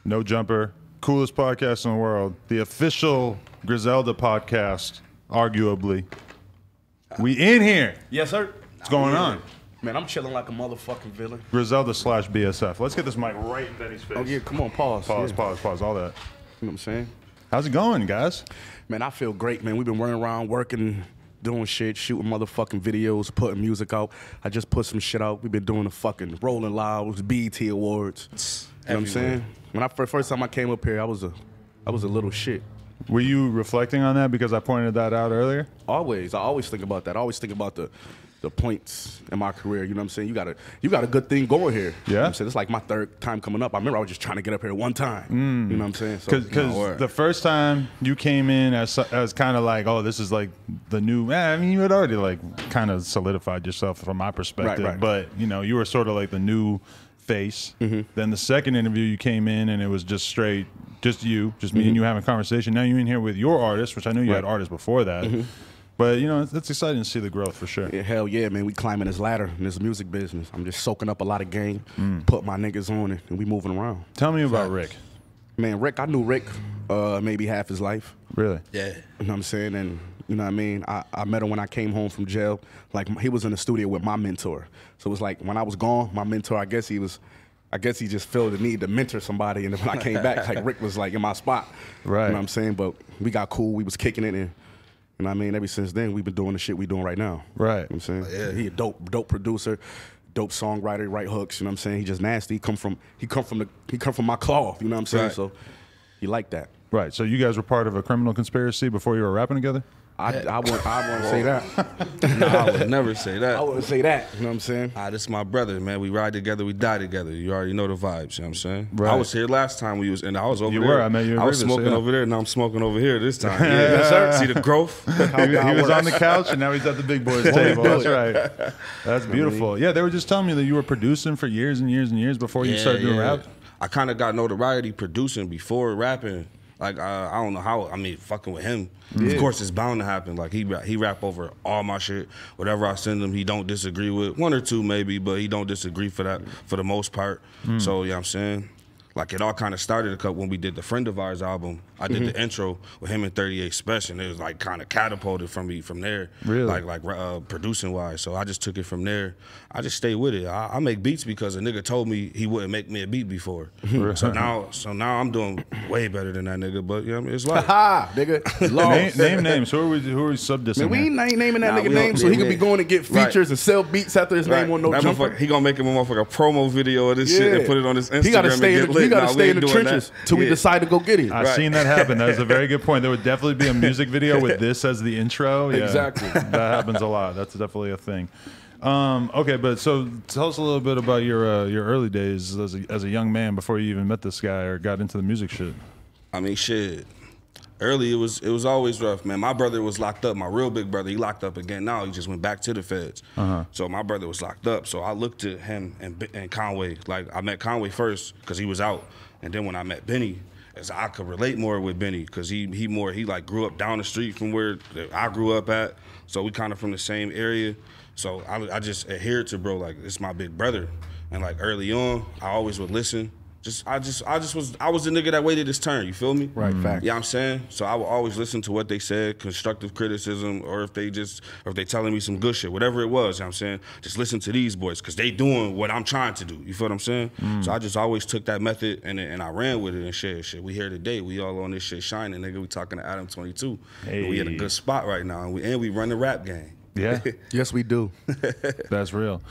No Jumper, coolest podcast in the world, the official Griselda podcast, arguably. We in here. Yes, sir. What's going on? Man, I'm chilling like a motherfucking villain. Griselda / BSF. Let's get this mic right in Benny's face. Oh, yeah, come on, pause. Pause, Yeah. pause, all that. You know what I'm saying? How's it going, guys? Man, I feel great, man. We've been running around working, doing shit, shooting motherfucking videos, putting music out. I just put some shit out. We've been doing the fucking Rolling Loud, BET Awards. You know what I'm saying? When first time I came up here, I was a little shit. Were you reflecting on that because I pointed that out earlier? Always. I always think about that. I always think about the points in my career. You know what I'm saying? You got a good thing going here. Yeah. You know what I'm saying? It's like my third time coming up. I remember I was just trying to get up here one time. You know what I'm saying? Because the first time you came in as kind of like, oh, this is like the new. I mean, you had already like kind of solidified yourself from my perspective, Right. But you know, you were sort of like the new face. Then the second interview, you came in and it was just straight, just me and you having a conversation. Now you're in here with your artist, which I knew you had artists before that. But, you know, it's exciting to see the growth for sure. Yeah, hell yeah, man. We climbing this ladder in this music business. I'm just soaking up a lot of game, put my niggas on it, and we moving around. Tell me about Rick. Man, Rick, I knew Rick maybe half his life. Really? Yeah. You know what I'm saying? And, you know what I mean? I met him when I came home from jail. Like, he was in the studio with my mentor. So it was like, when I was gone, my mentor, I guess he just felt the need to mentor somebody. And then when I came back, like, Rick was like in my spot. Right. You know what I'm saying? But we got cool. We was kicking it. And, you know what I mean? Ever since then, we've been doing the shit we doing right now. Right. You know what I'm saying? Yeah. He a dope producer, dope songwriter, write hooks, you know what I'm saying? He just nasty. He come from my cloth, you know what I'm saying? Right. So he like that. Right. So you guys were part of a criminal conspiracy before you were rapping together? I wouldn't say that. No, I would never say that. I wouldn't say that, you know what I'm saying? This is my brother, man. We ride together, we die together. You already know the vibes, you know what I'm saying? Right. I was here last time we was, and I was over You there. were, I met you in I was Rivers, smoking yeah. over there, now I'm smoking over here this time. Yes, sir. See the growth? He was on the couch and now he's at the big boys table. That's right. That's beautiful. Yeah, they were just telling me that you were producing for years and years and years before you started doing rap. I kind of got notoriety producing before rapping. Like, I don't know how, I mean, fucking with him. Of course, it's bound to happen. Like, he rap over all my shit. Whatever I send him, he don't disagree with. One or two maybe, but he don't disagree for that, for the most part. So, yeah, I'm saying? Like, it all kind of started when we did the Friend of Ours album. I did the intro with him and 38 Special, and it was, like, kind of catapulted from me from there. Really? Like producing-wise. So I just took it from there. I just stay with it. I make beats because a nigga told me he wouldn't make me a beat before. So now I'm doing way better than that nigga, but, you know what I mean? It's like... Ha, nigga. Name names. Who are we sub-dissing? Man, we here? ain't naming that nigga name so he could be going to get features and sell beats after his name on No Jumper. He gonna make him a motherfucker promo video of this shit and put it on his Instagram. He gotta stay in the trenches till we decide to go get him. I've seen that happen. That is a very good point. There would definitely be a music video with this as the intro. Yeah, exactly. That happens a lot. That's definitely a thing. Okay, but so tell us a little bit about your early days as a young man before you even met this guy or got into the music shit. I mean, shit. Early, it was always rough, man. My brother was locked up. My real big brother, he locked up again now. He just went back to the feds. So my brother was locked up. So I looked at him and Conway. Like, I met Conway first because he was out. And then when I met Benny, as I could relate more with Benny because he like grew up down the street from where I grew up at. So we kind of from the same area. So I just adhered to bro, like, it's my big brother. And like early on, I always would listen. I was the nigga that waited his turn, you feel me? Right, fact. Yeah, I'm saying? So I would always listen to what they said, constructive criticism, or if they telling me some good shit, whatever it was, you know what I'm saying? Just listen to these boys, because they doing what I'm trying to do, you feel what I'm saying? So I just always took that method and I ran with it and shit. We here today, we all on this shit shining, nigga. We talking to Adam 22. Hey. We in a good spot right now, and we run the rap game. Yeah. Yes, we do. That's real.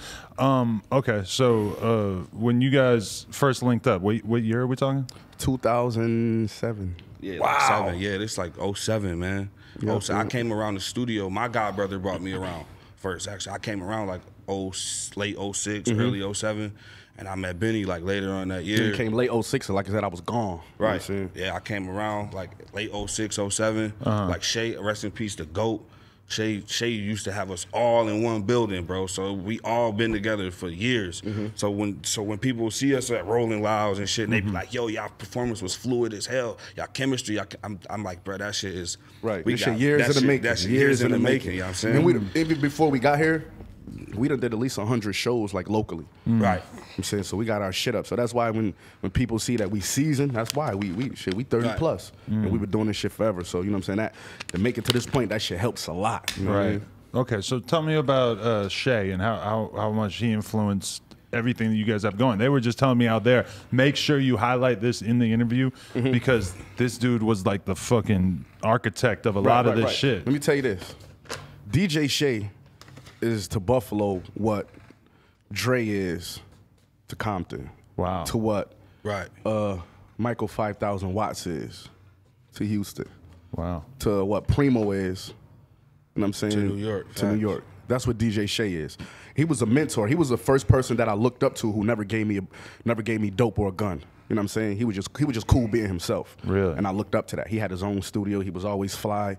Okay, so when you guys first linked up, what year are we talking? 2007. Yeah, wow. Like 7. Yeah, this like 07, man. Yeah, I came around the studio. My god brother brought me around first. Actually, I came around like late 06, early 07. And I met Benny like later on that year. You came late 06, so like I said, I was gone. Right. You know Yeah, I came around like late 06, 07. Like Shay, rest in peace, the GOAT. Shay used to have us all in one building, bro. So we all been together for years. So when people see us at Rolling Louds and shit, and they be like, "Yo, y'all performance was fluid as hell. Y'all chemistry." I'm like, bro, that shit is right. We This got shit years in the making. That shit years in the making. You know what I'm saying? And even before we got here, we done did at least 100 shows like locally. Right. I'm saying, so we got our shit up. So that's why when people see that we seasoned, that's why we 30 Right. plus. And we've been doing this shit forever. So you know what I'm saying? That to make it to this point, that shit helps a lot. You know what I mean? Okay, so tell me about Shay and how much he influenced everything that you guys have going. They were just telling me out there, make sure you highlight this in the interview because this dude was like the fucking architect of a lot of this shit. Let me tell you this. DJ Shay is to Buffalo what Dre is to Compton. Wow. To what Right. Michael 5,000 Watts is to Houston. Wow. To what Primo is, you know what I'm saying? To New York. To New Facts. York. That's what DJ Shay is. He was a mentor. He was the first person that I looked up to who never gave me dope or a gun. You know what I'm saying? He was just cool being himself. Really? And I looked up to that. He had his own studio. He was always fly,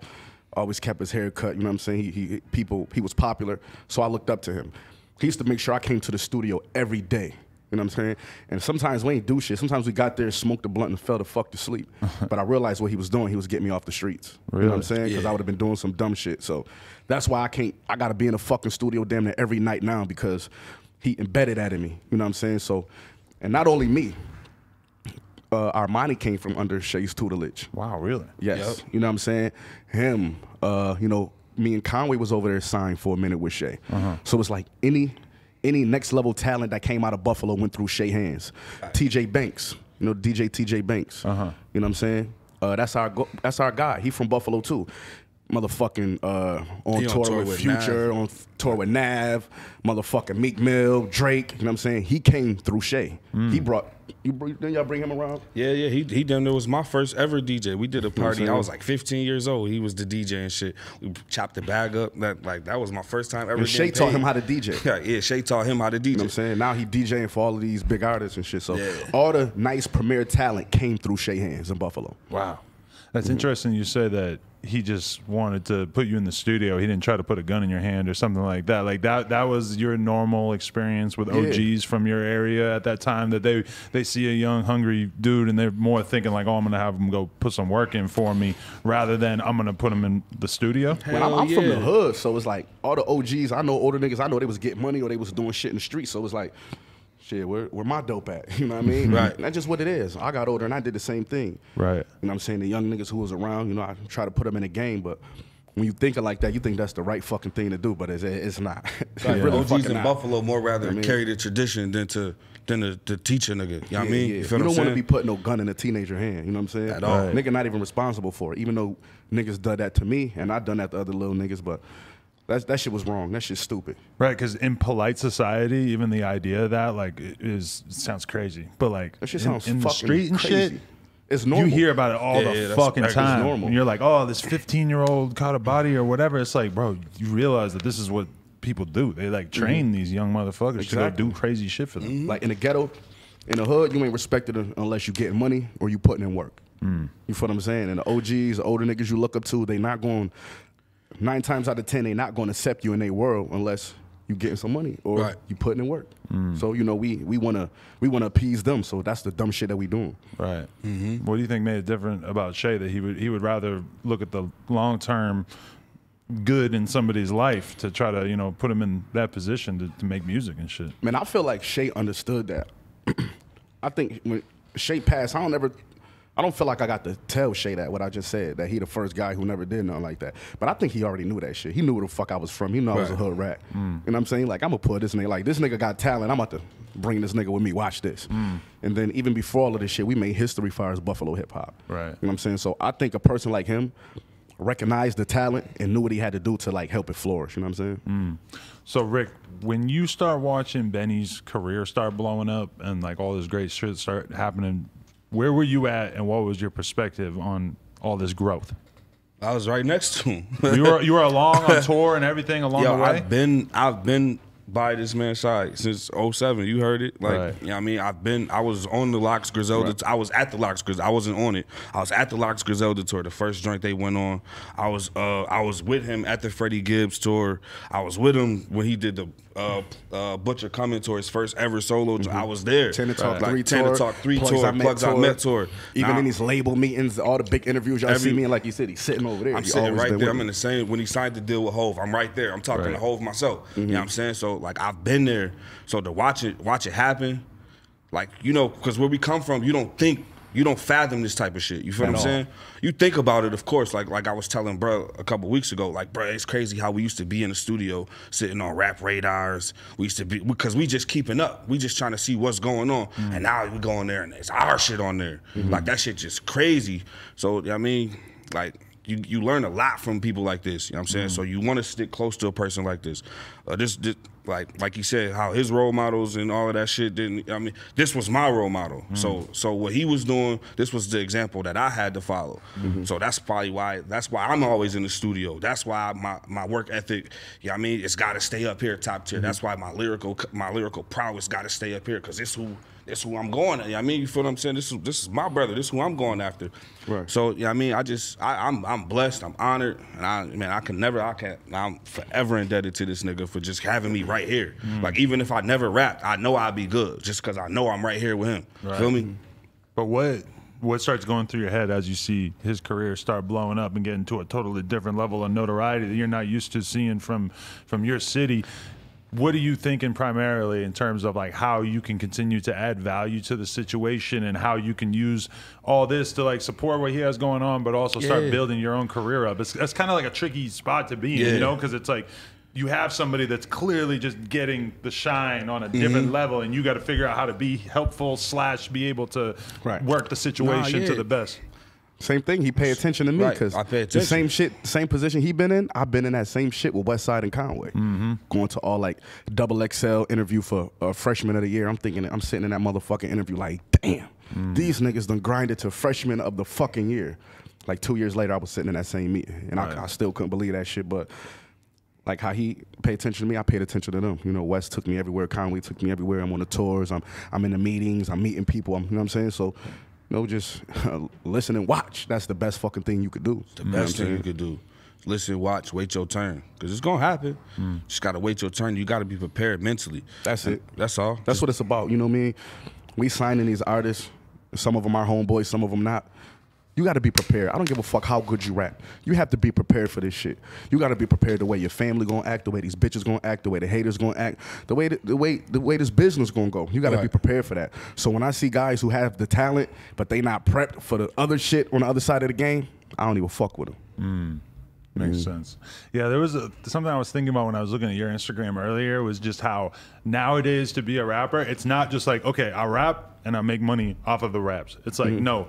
always kept his hair cut. You know what I'm saying? He was popular, so I looked up to him. He used to make sure I came to the studio every day. You know what I'm saying? And sometimes we ain't do shit. Sometimes we got there, smoked a blunt, and fell the fuck to sleep. But I realized what he was doing. He was getting me off the streets. Really? You know what I'm saying? Because Yeah. I would have been doing some dumb shit. So that's why I got to be in a fucking studio damn near every night now because he embedded that in me. You know what I'm saying? So, and not only me, Armani came from under Shay's tutelage. Wow, really? Yes. Yep. You know what I'm saying? Him, you know, me and Conway was over there signed for a minute with Shay. So it's like any next level talent that came out of Buffalo went through Shay hands. TJ Banks, you know, DJ TJ Banks. You know what I'm saying? That's our guy. He from Buffalo too. Motherfucking on tour with Future, Nav. on tour with Nav, motherfucking Meek Mill, Drake. You know what I'm saying? He came through Shay. He brought. Didn't y'all bring him around? Yeah. He done. It was my first ever DJ. We did a party. saying? I was like 15 years old. He was the DJ and shit. We chopped the bag up. That was my first time ever. And Shay getting taught paid. him how to DJ. Yeah. Shay taught him how to DJ. You know what I'm saying? Now he DJing for all of these big artists and shit. So Yeah. all the nice premier talent came through Shay hands in Buffalo. Wow. That's interesting you say that he just wanted to put you in the studio. He didn't try to put a gun in your hand or something like that. Like that was your normal experience with OGs from your area at that time, that they see a young, hungry dude and they're more thinking like, oh, I'm going to have him go put some work in for me rather than I'm going to put him in the studio. Well, I'm from the hood, so it's like all the OGs, I know older niggas, I know they was getting money or they was doing shit in the street. So it's like, shit, where my dope at? You know what I mean? Right. And that's just what it is. I got older and I did the same thing. Right. You know what I'm saying? The young niggas who was around, you know, I try to put them in the game, but when you think it like that, you think that's the right fucking thing to do, but it's not. It's Like, really OGs fucking in not. Buffalo more rather I mean- carry the tradition than to teach a nigga. You know what I mean? Yeah. You You feel don't what I'm want to saying? be putting no gun in a teenager hand. You know what I'm saying? At all. Nigga not even responsible for it. Even though niggas done that to me, and I done that to other little niggas, but that shit was wrong. That shit's stupid. Right, because in polite society, even the idea of that like it sounds crazy. But like That shit in sounds the fucking street and crazy. shit, It's normal. you hear about it all Yeah, the that's fucking it's time. normal. And you're like, oh, this 15-year-old caught a body or whatever. It's like, bro, you realize that this is what people do. They like train these young motherfuckers to go Exactly. do crazy shit for them. Like in the ghetto, in the hood, you ain't respected unless you getting money or you putting in work. You feel what I'm saying? And the OGs, the older niggas you look up to, they not going, 9 times out of 10, they not going to accept you in their world unless you getting some money or Right. you putting in work. So you know we wanna appease them. So that's the dumb shit that we doing. Right. What do you think made it different about Shay that he would rather look at the long-term good in somebody's life to try to, you know, put him in that position to make music and shit? Man, I feel like Shay understood that. I think when Shay passed, I don't feel like I got to tell Shay that, what I just said, that he the first guy who never did nothing like that. But I think he already knew that shit. He knew where the fuck I was from. He knew I was a hood rat. You know what I'm saying? Like, I'm going to put this nigga, like, this nigga got talent. I'm about to bring this nigga with me. Watch this. And then even before all of this shit, we made history as far as Buffalo hip-hop. Right. You know what I'm saying? So I think a person like him recognized the talent and knew what he had to do to, like, help it flourish. You know what I'm saying? So Rick, when you start watching Benny's career start blowing up and like all this great shit start happening, where were you at and what was your perspective on all this growth? I was right next to him. You were along on tour and everything along Yo, the way? I've been by this man's side since 07. You heard it. Like, Right. you know what I mean? I was on the Locks Griselda. Right. I was at the Locks Griselda. I wasn't on it. I was at the Locks Griselda tour, the first joint they went on. I was with him at the Freddie Gibbs tour. I was with him when he did the Butcher Coming tour, his first ever solo. I was there. 10 to Talk 3 10 tour. to Talk 3 Plugs tour. I Met Plugs I tour. Met tour. Even Now, in these label meetings, all the big interviews y'all Every- see me in, like you said, he's sitting over there. I'm He sitting always right been there. with I'm me. in the same, when he signed the deal with Hove, I'm right there. I'm talking to Hove myself. You know what I'm saying? So, like, I've been there. So to watch it happen, like, you know, because where we come from, you don't fathom this type of shit. You feel what I'm saying? You think about it, of course, like I was telling bro a couple weeks ago, like, bro, it's crazy how we used to be in the studio sitting on rap radars. We used to be, because we just keeping up. We just trying to see what's going on. And now we go in there and it's our shit on there. Like, that shit just crazy. So, I mean, like, you learn a lot from people like this, you know what I'm saying? So you want to stick close to a person like this. Like you said, how his role models and all of that shit didn't, I mean, this was my role model. So what he was doing, this was the example that I had to follow. So that's probably why I'm always in the studio. That's why my work ethic, you know what I mean, it's got to stay up here top tier. That's why my lyrical prowess got to stay up here, because it's who I'm going at. You know what I mean, you feel what I'm saying? This is my brother. This is who I'm going after. Right. So, you know what I mean, I'm blessed, I'm honored, and I'm forever indebted to this nigga for just having me right here. Like, even if I never rapped, I know I'd be good just because I know I'm right here with him. Right. Feel me? But what starts going through your head as you see his career start blowing up and getting to a totally different level of notoriety that you're not used to seeing from your city? What are you thinking primarily in terms of like how you can continue to add value to the situation and how you can use all this to like support what he has going on, but also start building your own career up? That's kind of like a tricky spot to be in, you know, because it's like you have somebody that's clearly just getting the shine on a different level, and you got to figure out how to be helpful / be able to work the situation to the best. Same thing. He pay attention to me because I pay the attention. same shit, same position he been in. I've been in that same shit with Westside and Conway. Going to all like XXL interview for freshman of the year. I'm sitting in that motherfucking interview like, damn, these niggas done grinded to freshman of the fucking year. Like 2 years later, I was sitting in that same meeting, and I still couldn't believe that shit. But like how he paid attention to me, I paid attention to them. You know, West took me everywhere. Conway took me everywhere. I'm on the tours. I'm in the meetings. I'm meeting people. You know what I'm saying? So. No, just listen and watch. That's the best fucking thing you could do. The best thing you could do. Listen, watch, wait your turn. Because it's going to happen. Just got to wait your turn. You got to be prepared mentally. That's it. That's all. That's what it's about. You know what I mean? We signing these artists. Some of them are homeboys, some of them not. You got to be prepared. I don't give a fuck how good you rap. You have to be prepared for this shit. You got to be prepared the way your family gonna act, the way these bitches gonna act, the way the haters gonna act, the way this business gonna go. You got to be prepared for that. So when I see guys who have the talent but they not prepped for the other shit on the other side of the game, I don't even fuck with them. Makes sense. Yeah, there was something I was thinking about when I was looking at your Instagram earlier was just how nowadays to be a rapper, it's not just like, okay, I rap and I make money off of the raps. It's like, no.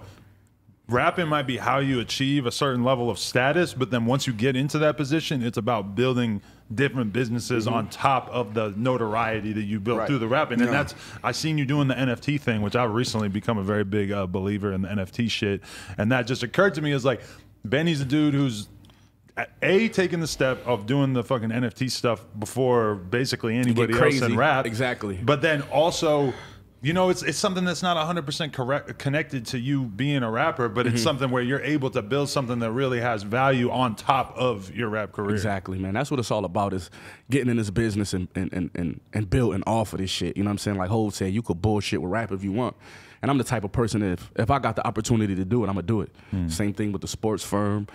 Rapping might be how you achieve a certain level of status, but then once you get into that position, it's about building different businesses on top of the notoriety that you built through the rapping. And that's, I seen you doing the NFT thing, which I've recently become a very big believer in the NFT shit. And that just occurred to me as like, Benny's a dude who's taking the step of doing the fucking NFT stuff before basically anybody else in rap. Exactly. But then also, you know, it's something that's not 100% connected to you being a rapper, but it's something where you're able to build something that really has value on top of your rap career. Exactly, man. That's what it's all about, is getting in this business and building off of this shit. You know what I'm saying? Like Hov said, you could bullshit with rap if you want. And I'm the type of person that if I got the opportunity to do it, I'm going to do it. Same thing with the sports firm.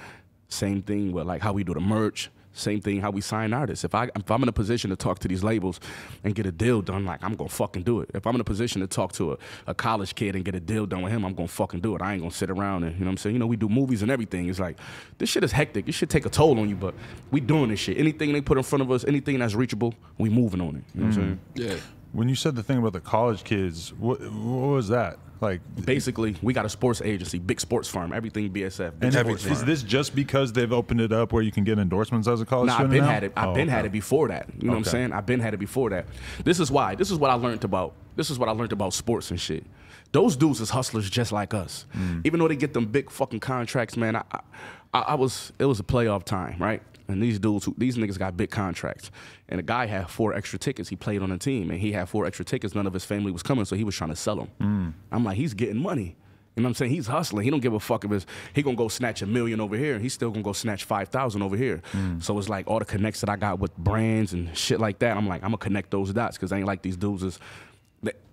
Same thing with like how we do the merch. Same thing how we sign artists. If I'm in a position to talk to these labels and get a deal done, like I'm gonna fucking do it. If I'm in a position to talk to a college kid and get a deal done with him, I'm gonna fucking do it. I ain't gonna sit around and, you know what I'm saying? You know, we do movies and everything. It's like, this shit is hectic. It should take a toll on you, but we doing this shit. Anything they put in front of us, anything that's reachable, we moving on it. You know what I'm saying? Yeah. When you said the thing about the college kids, what was that? Like basically, we got a sports agency, big sports firm, everything BSF. And sports is this just because they've opened it up where you can get endorsements as a college Nah, student? I've been now? had it. I've been had it before that. You know what I'm saying? I've been had it before that. This is why. This is what I learned about. This is what I learned about sports and shit. Those dudes is hustlers just like us. Even though they get them big fucking contracts, man. It was a playoff time, right? And these niggas got big contracts. And the guy had 4 extra tickets. He played on the team, and he had 4 extra tickets. None of his family was coming, so he was trying to sell them. I'm like, he's getting money. You know what I'm saying? He's hustling. He don't give a fuck if he gonna go snatch $1 million over here, and he's still gonna go snatch 5,000 over here. So it's like all the connects that I got with brands and shit like that. I'm like, I'm gonna connect those dots because I ain't like these dudes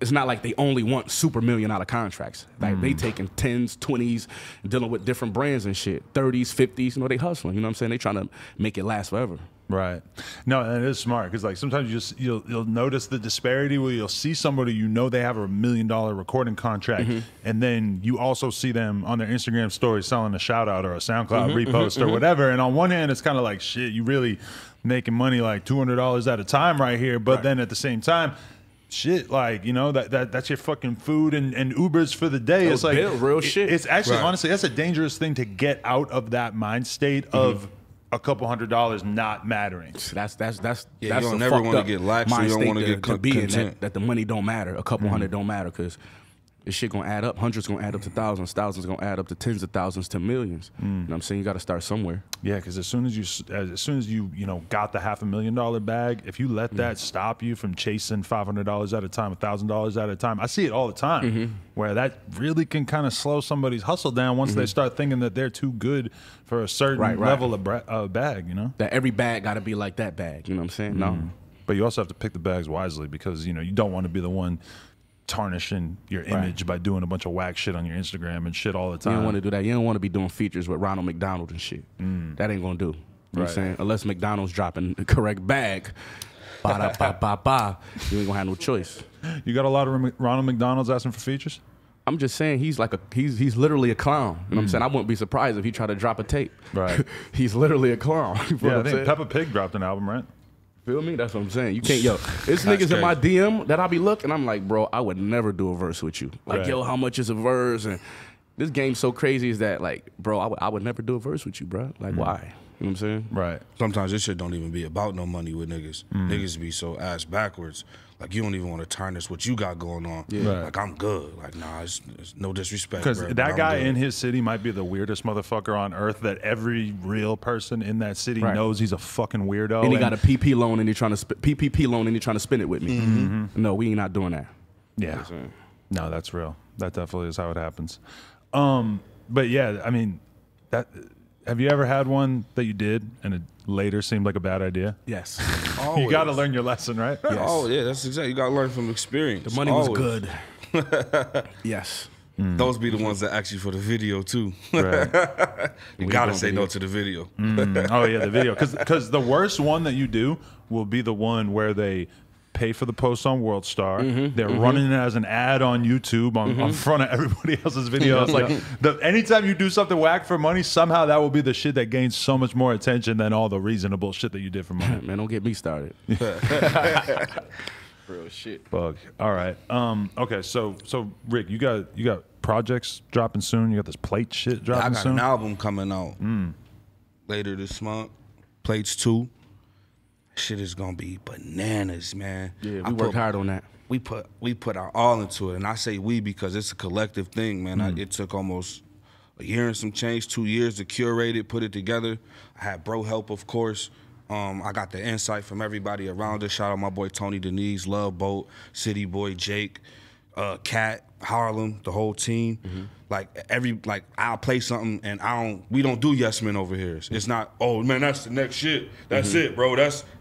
it's not like they only want super $1 million contracts. Like they taking 10s, 20s, dealing with different brands and shit. 30s, 50s, you know, they hustling. You know what I'm saying? They trying to make it last forever. Right. No, and it is smart because like sometimes you'll notice the disparity where you'll see somebody they have a $1 million recording contract, and then you also see them on their Instagram story selling a shout out or a SoundCloud repost or whatever. And on one hand, it's kind of like shit. You really making money like $200 at a time right here, but then at the same time. Shit, like, you know, that's your fucking food and Ubers for the day. It's like real shit. It's actually honestly that's a dangerous thing to get out of that mind state of a couple $100 not mattering. That's you don't never want to get lax. You don't want to get content. That the money don't matter. A couple hundred don't matter because this shit gonna add up. Hundreds gonna add up to thousands. Thousands gonna add up to tens of thousands to millions. You know what I'm saying? You got to start somewhere. Yeah, because as soon as you got the $500,000 bag, if you let that stop you from chasing $500 at a time, $1,000 at a time, I see it all the time. Where that really can kind of slow somebody's hustle down once they start thinking that they're too good for a certain level of bag. You know, that every bag got to be like that bag. You know what I'm saying? No, but you also have to pick the bags wisely because you don't want to be the one tarnishing your image by doing a bunch of whack shit on your Instagram and shit all the time. You don't want to do that. You don't want to be doing features with Ronald McDonald and shit. That ain't gonna do. You know what I'm saying? Unless McDonald's dropping the correct bag, you ain't gonna have no choice. You got a lot of Ronald McDonald's asking for features? I'm just saying he's literally a clown. You know what I'm saying? I wouldn't be surprised if he tried to drop a tape. Right. He's literally a clown. Yeah, I think Peppa Pig dropped an album, right? Feel me? That's what I'm saying. You can't, it's niggas in my DM that I be looking. I'm like, bro, I would never do a verse with you. Like, yo, how much is a verse? And this game's so crazy is that, like, bro, I would never do a verse with you, bro. Like, why? You know what I'm saying? Right. Sometimes this shit don't even be about no money with niggas. Niggas be so ass backwards. Like, you don't even want to tarnish what you got going on. Yeah. Right. Like, I'm good. Like, nah, it's no disrespect. Because that guy in his city might be the weirdest motherfucker on earth that every real person in that city knows he's a fucking weirdo. And he got a PPP loan and he's trying to spend it with me. No, we ain't not doing that. Yeah. No, that's real. That definitely is how it happens. But yeah, I mean, have you ever had one that you did and it later seemed like a bad idea? Yes. You got to learn your lesson, right? Yes. Oh, yeah, that's exactly. You got to learn from experience. The money was good. Yes. Those be the ones that ask you for the video, too. Right. You got to say no to the video. Oh, yeah, the video. Because the worst one that you do will be the one where they pay for the post on World Star. They're running it as an ad on YouTube on front of everybody else's videos. Like anytime you do something whack for money, somehow that will be the shit that gains so much more attention than all the reasonable shit that you did for money. Man, don't get me started. Real shit. Bug. All right. Okay. So Rick, you got projects dropping soon. You got this plate shit dropping soon. I got an album coming out later this month. Plates 2. Shit is gonna be bananas, man. Yeah, we worked hard on that. We put our all into it, and I say we because it's a collective thing, man. It took almost a year and some change, 2 years to curate it, put it together. I had bro help, of course. I got the insight from everybody around us. Shout out my boy Tony Denise, Love Boat, City Boy Jake, Cat, Harlem, the whole team. Like I'll play something and we don't do yes men over here. It's not, oh man, that's the next shit. That's it, bro.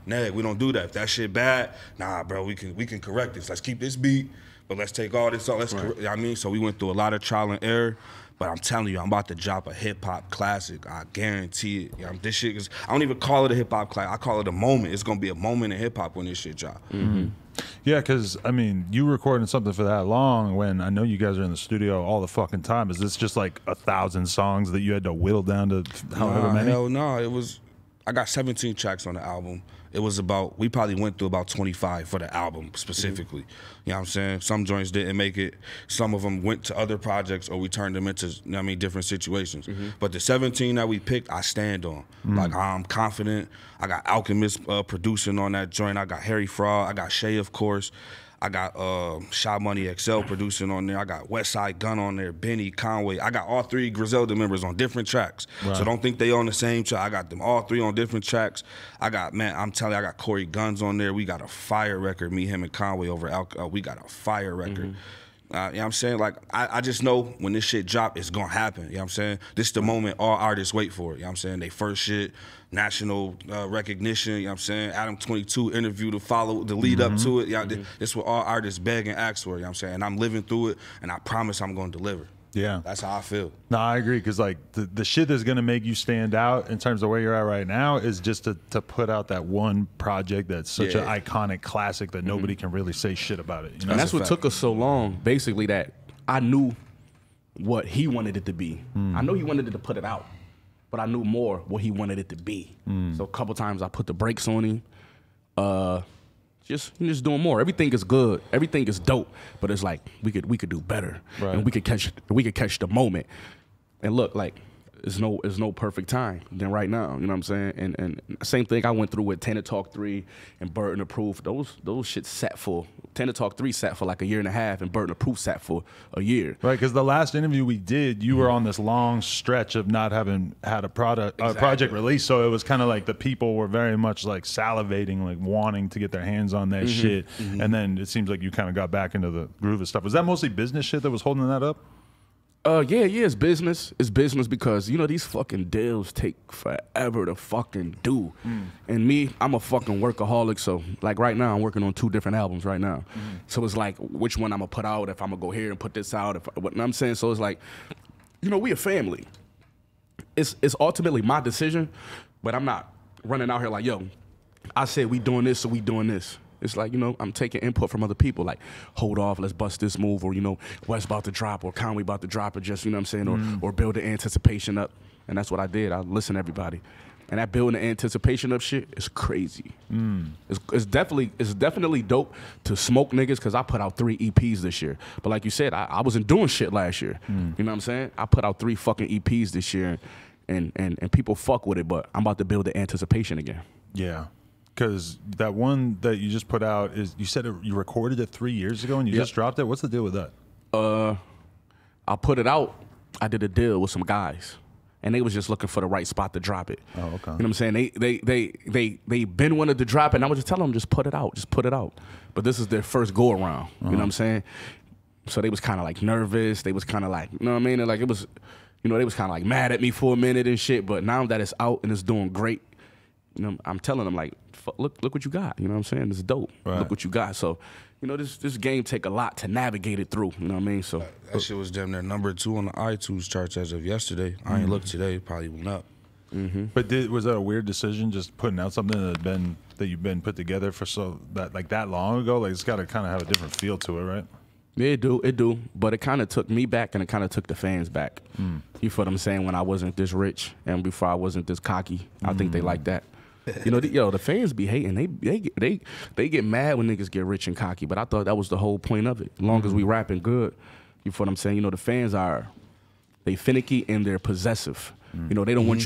We don't do that. If that shit bad, nah, bro, we can correct this. Let's keep this beat, but let's take all this off. So we went through a lot of trial and error. But I'm telling you, I'm about to drop a hip-hop classic. I guarantee it. This shit is, I don't even call it a hip-hop classic. I call it a moment. It's going to be a moment in hip-hop when this shit drop. Yeah, because, I mean, you recording something for that long when I know you guys are in the studio all the fucking time. Is this just like 1,000 songs that you had to whittle down to however many? Hell no. It was, I got 17 tracks on the album. It was about, we probably went through about 25 for the album specifically. You know what I'm saying? Some joints didn't make it. Some of them went to other projects or we turned them into, you know what I mean, different situations. But the 17 that we picked, I stand on. Like, I'm confident. I got Alchemist producing on that joint. I got Harry Fraud. I got Shay, of course. I got Shy Money XL producing on there. I got Westside Gun on there, Benny, Conway. I got all 3 Griselda members on different tracks. Right. So don't think they on the same track. I got them all 3 on different tracks. I got, man, I'm telling you, I got Corey Guns on there. We got a fire record, me, him, and Conway over we got a fire record. You know what I'm saying? Like, I just know when this shit drop, it's gonna happen. You know what I'm saying? This is the moment all artists wait for. You know what I'm saying? They first shit, national recognition, you know what I'm saying? Adam 22 interview to follow, the lead up to it. You know, this is what all artists beg and ask for, you know what I'm saying? And I'm living through it, and I promise I'm gonna deliver. Yeah. That's how I feel. No, I agree, because like the shit that's gonna make you stand out in terms of where you're at right now is just to put out that one project that's such an iconic classic that nobody can really say shit about it. You know? And that's what took us so long, basically, that I knew what he wanted it to be. I know he wanted it to put it out, but I knew more what he wanted it to be. So a couple times I put the brakes on him. Just doing more. Everything is good. Everything is dope. But it's like we could do better, and we could catch the moment. And look, like it's no perfect time than right now. You know what I'm saying? And same thing I went through with Tana Talk 3 and Burden of Proof. Those shit sat for Tana Talk 3 sat for like 1.5 years, and Burden of Proof sat for a year. Right, because the last interview we did, you were on this long stretch of not having had a project release, so it was kind of like the people were very much like salivating, like wanting to get their hands on that shit. And then it seems like you kind of got back into the groove of stuff. Was that mostly business shit that was holding that up? Yeah, it's business. It's business because, you know, these fucking deals take forever to fucking do. And me, I'm a fucking workaholic, so like right now I'm working on 2 different albums right now. So it's like which one I'm gonna put out, if I'm gonna go here and put this out, what I'm saying. So it's like, you know, we a family. It's ultimately my decision, but I'm not running out here like, yo, I said we doing this, so we doing this. It's like, you know, I'm taking input from other people, like, hold off, let's bust this move, or, you know, West about to drop, or Conway about to drop, or just, you know what I'm saying, or build the anticipation up. And that's what I did. I listened to everybody. And that building the anticipation up shit is crazy. It's definitely dope to smoke niggas, because I put out 3 EPs this year. But like you said, I wasn't doing shit last year. You know what I'm saying? I put out 3 fucking EPs this year, and people fuck with it, but I'm about to build the anticipation again. Yeah. Because that one that you just put out is, you said you recorded it 3 years ago and you just dropped it. What's the deal with that? I put it out. I did a deal with some guys, and they was just looking for the right spot to drop it. Oh, okay. You know what I'm saying? They been wanted to drop it, and I was just telling them, just put it out, just put it out. But this is their first go around. You know what I'm saying? So they was kind of like nervous. They was kind of like, you know what I mean? And like it was, you know, they was kind of like mad at me for a minute and shit. But now that it's out and it's doing great, you know, I'm telling them like, look what you got. You know what I'm saying? It's dope. Right. Look what you got. So, you know, this game take a lot to navigate it through. You know what I mean? So that shit was damn near #2 on the iTunes charts as of yesterday. I ain't looked today. Probably went up. But was that a weird decision, just putting out something that you've been put together for that long ago? Like, it's got to kind of have a different feel to it, right? Yeah, it do. But it kind of took me back, and it kind of took the fans back. You feel what I'm saying? When I wasn't this rich and before I wasn't this cocky, I think they like that. You know, the fans be hating. They get mad when niggas get rich and cocky. But I thought that was the whole point of it. As long as we rapping good, you feel what I'm saying? You know, the fans they finicky and they're possessive. You know, they don't want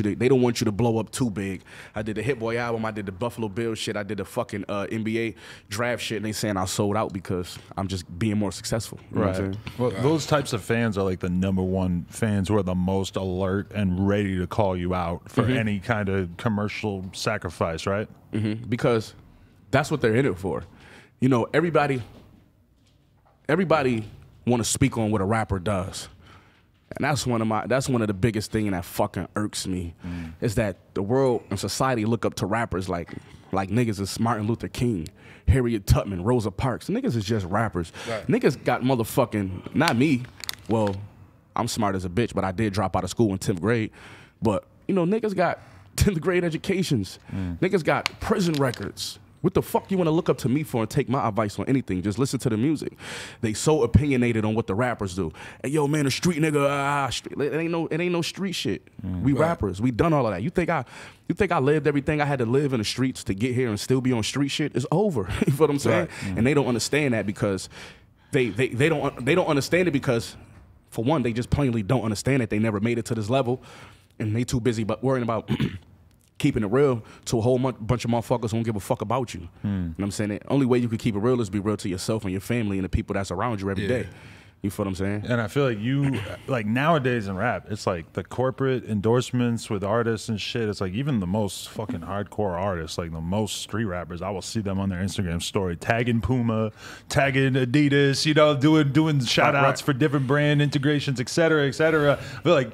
you to blow up too big. I did the Hit Boy album, I did the Buffalo Bills shit, I did the fucking NBA draft shit, and they saying I sold out because I'm just being more successful. You know what I'm saying? Well, those types of fans are like the #1 fans who are the most alert and ready to call you out for any kind of commercial sacrifice, right? Because that's what they're in it for. You know, everybody want to speak on what a rapper does. And that's one of the biggest things that fucking irks me, is that the world and society look up to rappers like niggas is Martin Luther King, Harriet Tubman, Rosa Parks. Niggas is just rappers. Right. Niggas got motherfucking, not me. Well, I'm smart as a bitch, but I did drop out of school in 10th grade. But, you know, niggas got 10th grade educations. Niggas got prison records. What the fuck you want to look up to me for and take my advice on anything? Just listen to the music. They so opinionated on what the rappers do. Hey, yo, man, a street nigga, it ain't no street shit. We rappers. We done all of that. You think I lived everything I had to live in the streets to get here and still be on street shit? It's over. You feel what I'm saying? Right. And they don't understand that because they don't understand it because, for one, they just plainly don't understand it. They never made it to this level, and they too busy but worrying about keeping it real to a whole bunch of motherfuckers who don't give a fuck about you. You know what I'm saying? The only way you can keep it real is be real to yourself and your family and the people that's around you every day. You feel what I'm saying? And I feel like you, like nowadays in rap, it's like the corporate endorsements with artists and shit. It's like even the most fucking hardcore artists, like the most street rappers, I will see them on their Instagram story tagging Puma, tagging Adidas, you know, doing shout outs for different brand integrations, et cetera, et cetera. I feel like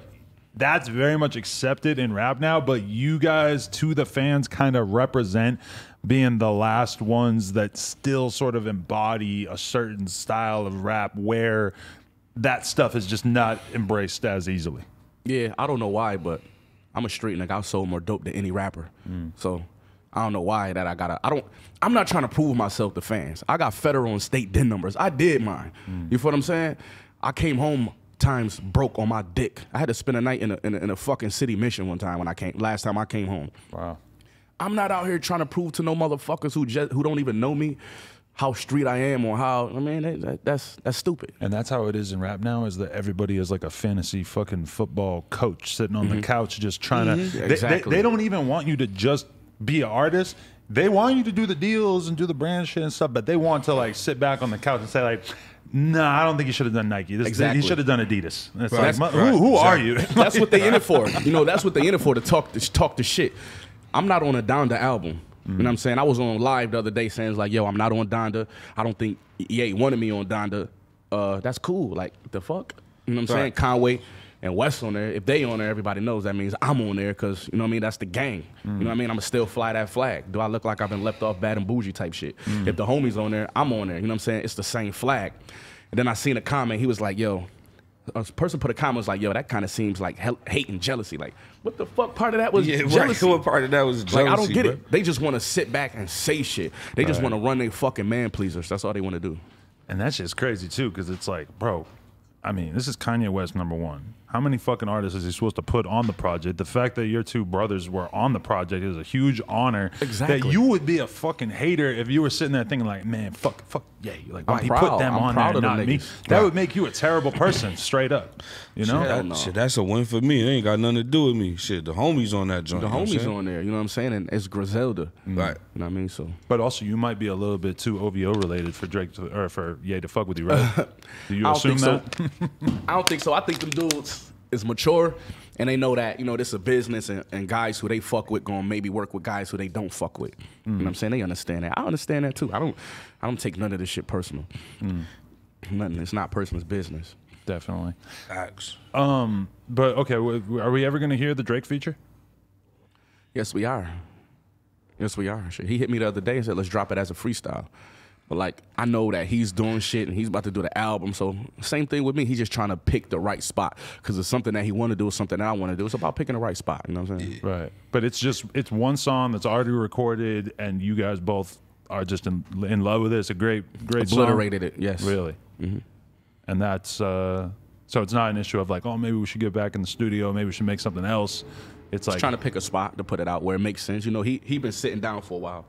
that's very much accepted in rap now, but you guys, to the fans, kind of represent being the last ones that still sort of embody a certain style of rap where that stuff is just not embraced as easily. Yeah, I don't know why, but I'm a street nigga. I sold more dope than any rapper. So I don't know why that I'm not trying to prove myself to fans. I got federal and state DIN numbers. I did mine. You feel what I'm saying? I came home times broke on my dick. I had to spend a night in a fucking city mission one time last time I came home. Wow. I'm not out here trying to prove to no motherfuckers who don't even know me how street I am or how, I mean, that's stupid. And that's how it is in rap now, is that everybody is like a fantasy fucking football coach sitting on the couch just trying to, Exactly. They don't even want you to just be an artist. They want you to do the deals and do the brand shit and stuff, but they want to like sit back on the couch and say like, nah, I don't think you should have done Nike. He should have done Adidas. And it's like, who are you? That's what they in it for. You know, that's what they in it for, to talk the shit. I'm not on a Donda album. You know what I'm saying? I was on live the other day saying, like, yo, I'm not on Donda. I don't think EA wanted me on Donda. That's cool. Like, the fuck? You know what I'm saying? Conway and West on there. If they on there, everybody knows that means I'm on there because, you know what I mean? That's the gang. You know what I mean? I'ma still fly that flag. Do I look like I've been left off bad and bougie type shit? If the homie's on there, I'm on there. You know what I'm saying? It's the same flag. And then I seen a comment. He was like, yo, a person put a comment, was like, yo, that kind of seems like hate and jealousy. Like, what the fuck part of that was jealousy? Right. What part of that was jealousy? Like, I don't get it. They just want to sit back and say shit. They just want to run their fucking man pleasers. That's all they want to do. And that shit's crazy too, because it's like, bro, I mean, this is Kanye West #1. How many fucking artists is he supposed to put on the project? The fact that your two brothers were on the project is a huge honor. Exactly. That you would be a fucking hater if you were sitting there thinking like, man, fuck, yeah. Like, why he proud. put them I'm on proud there, of them not me? niggas. That would make you a terrible person, straight up. You know? Shit, that's a win for me. It ain't got nothing to do with me. Shit, the homies on that joint. The homies on there, you know what I'm saying? And it's Griselda. Right. You know what I mean? So. But also, you might be a little bit too OVO related for Drake or for Ye to fuck with you, right? Do you assume that? I don't think so. I think them dudes is mature and they know that, you know, this is a business and guys who they fuck with gonna maybe work with guys who they don't fuck with. You know what I'm saying? They understand that. I understand that too. I don't take none of this shit personal. Nothing. It's not personal, it's business. Definitely. Facts. But okay, are we ever gonna hear the Drake feature? Yes, we are. Yes, we are. Shit. He hit me the other day and said, let's drop it as a freestyle. But like, I know that he's doing shit and he's about to do the album. So same thing with me. He's just trying to pick the right spot because it's something that he want to do, something that I want to do. It's about picking the right spot. You know what I'm saying? Right. But it's one song that's already recorded, and you guys both are just in love with it. It's a great Obliterated song. it. Yes. Really. And that's so it's not an issue of like, oh, maybe we should get back in the studio. Maybe we should make something else. It's like trying to pick a spot to put it out where it makes sense. You know, he been sitting down for a while.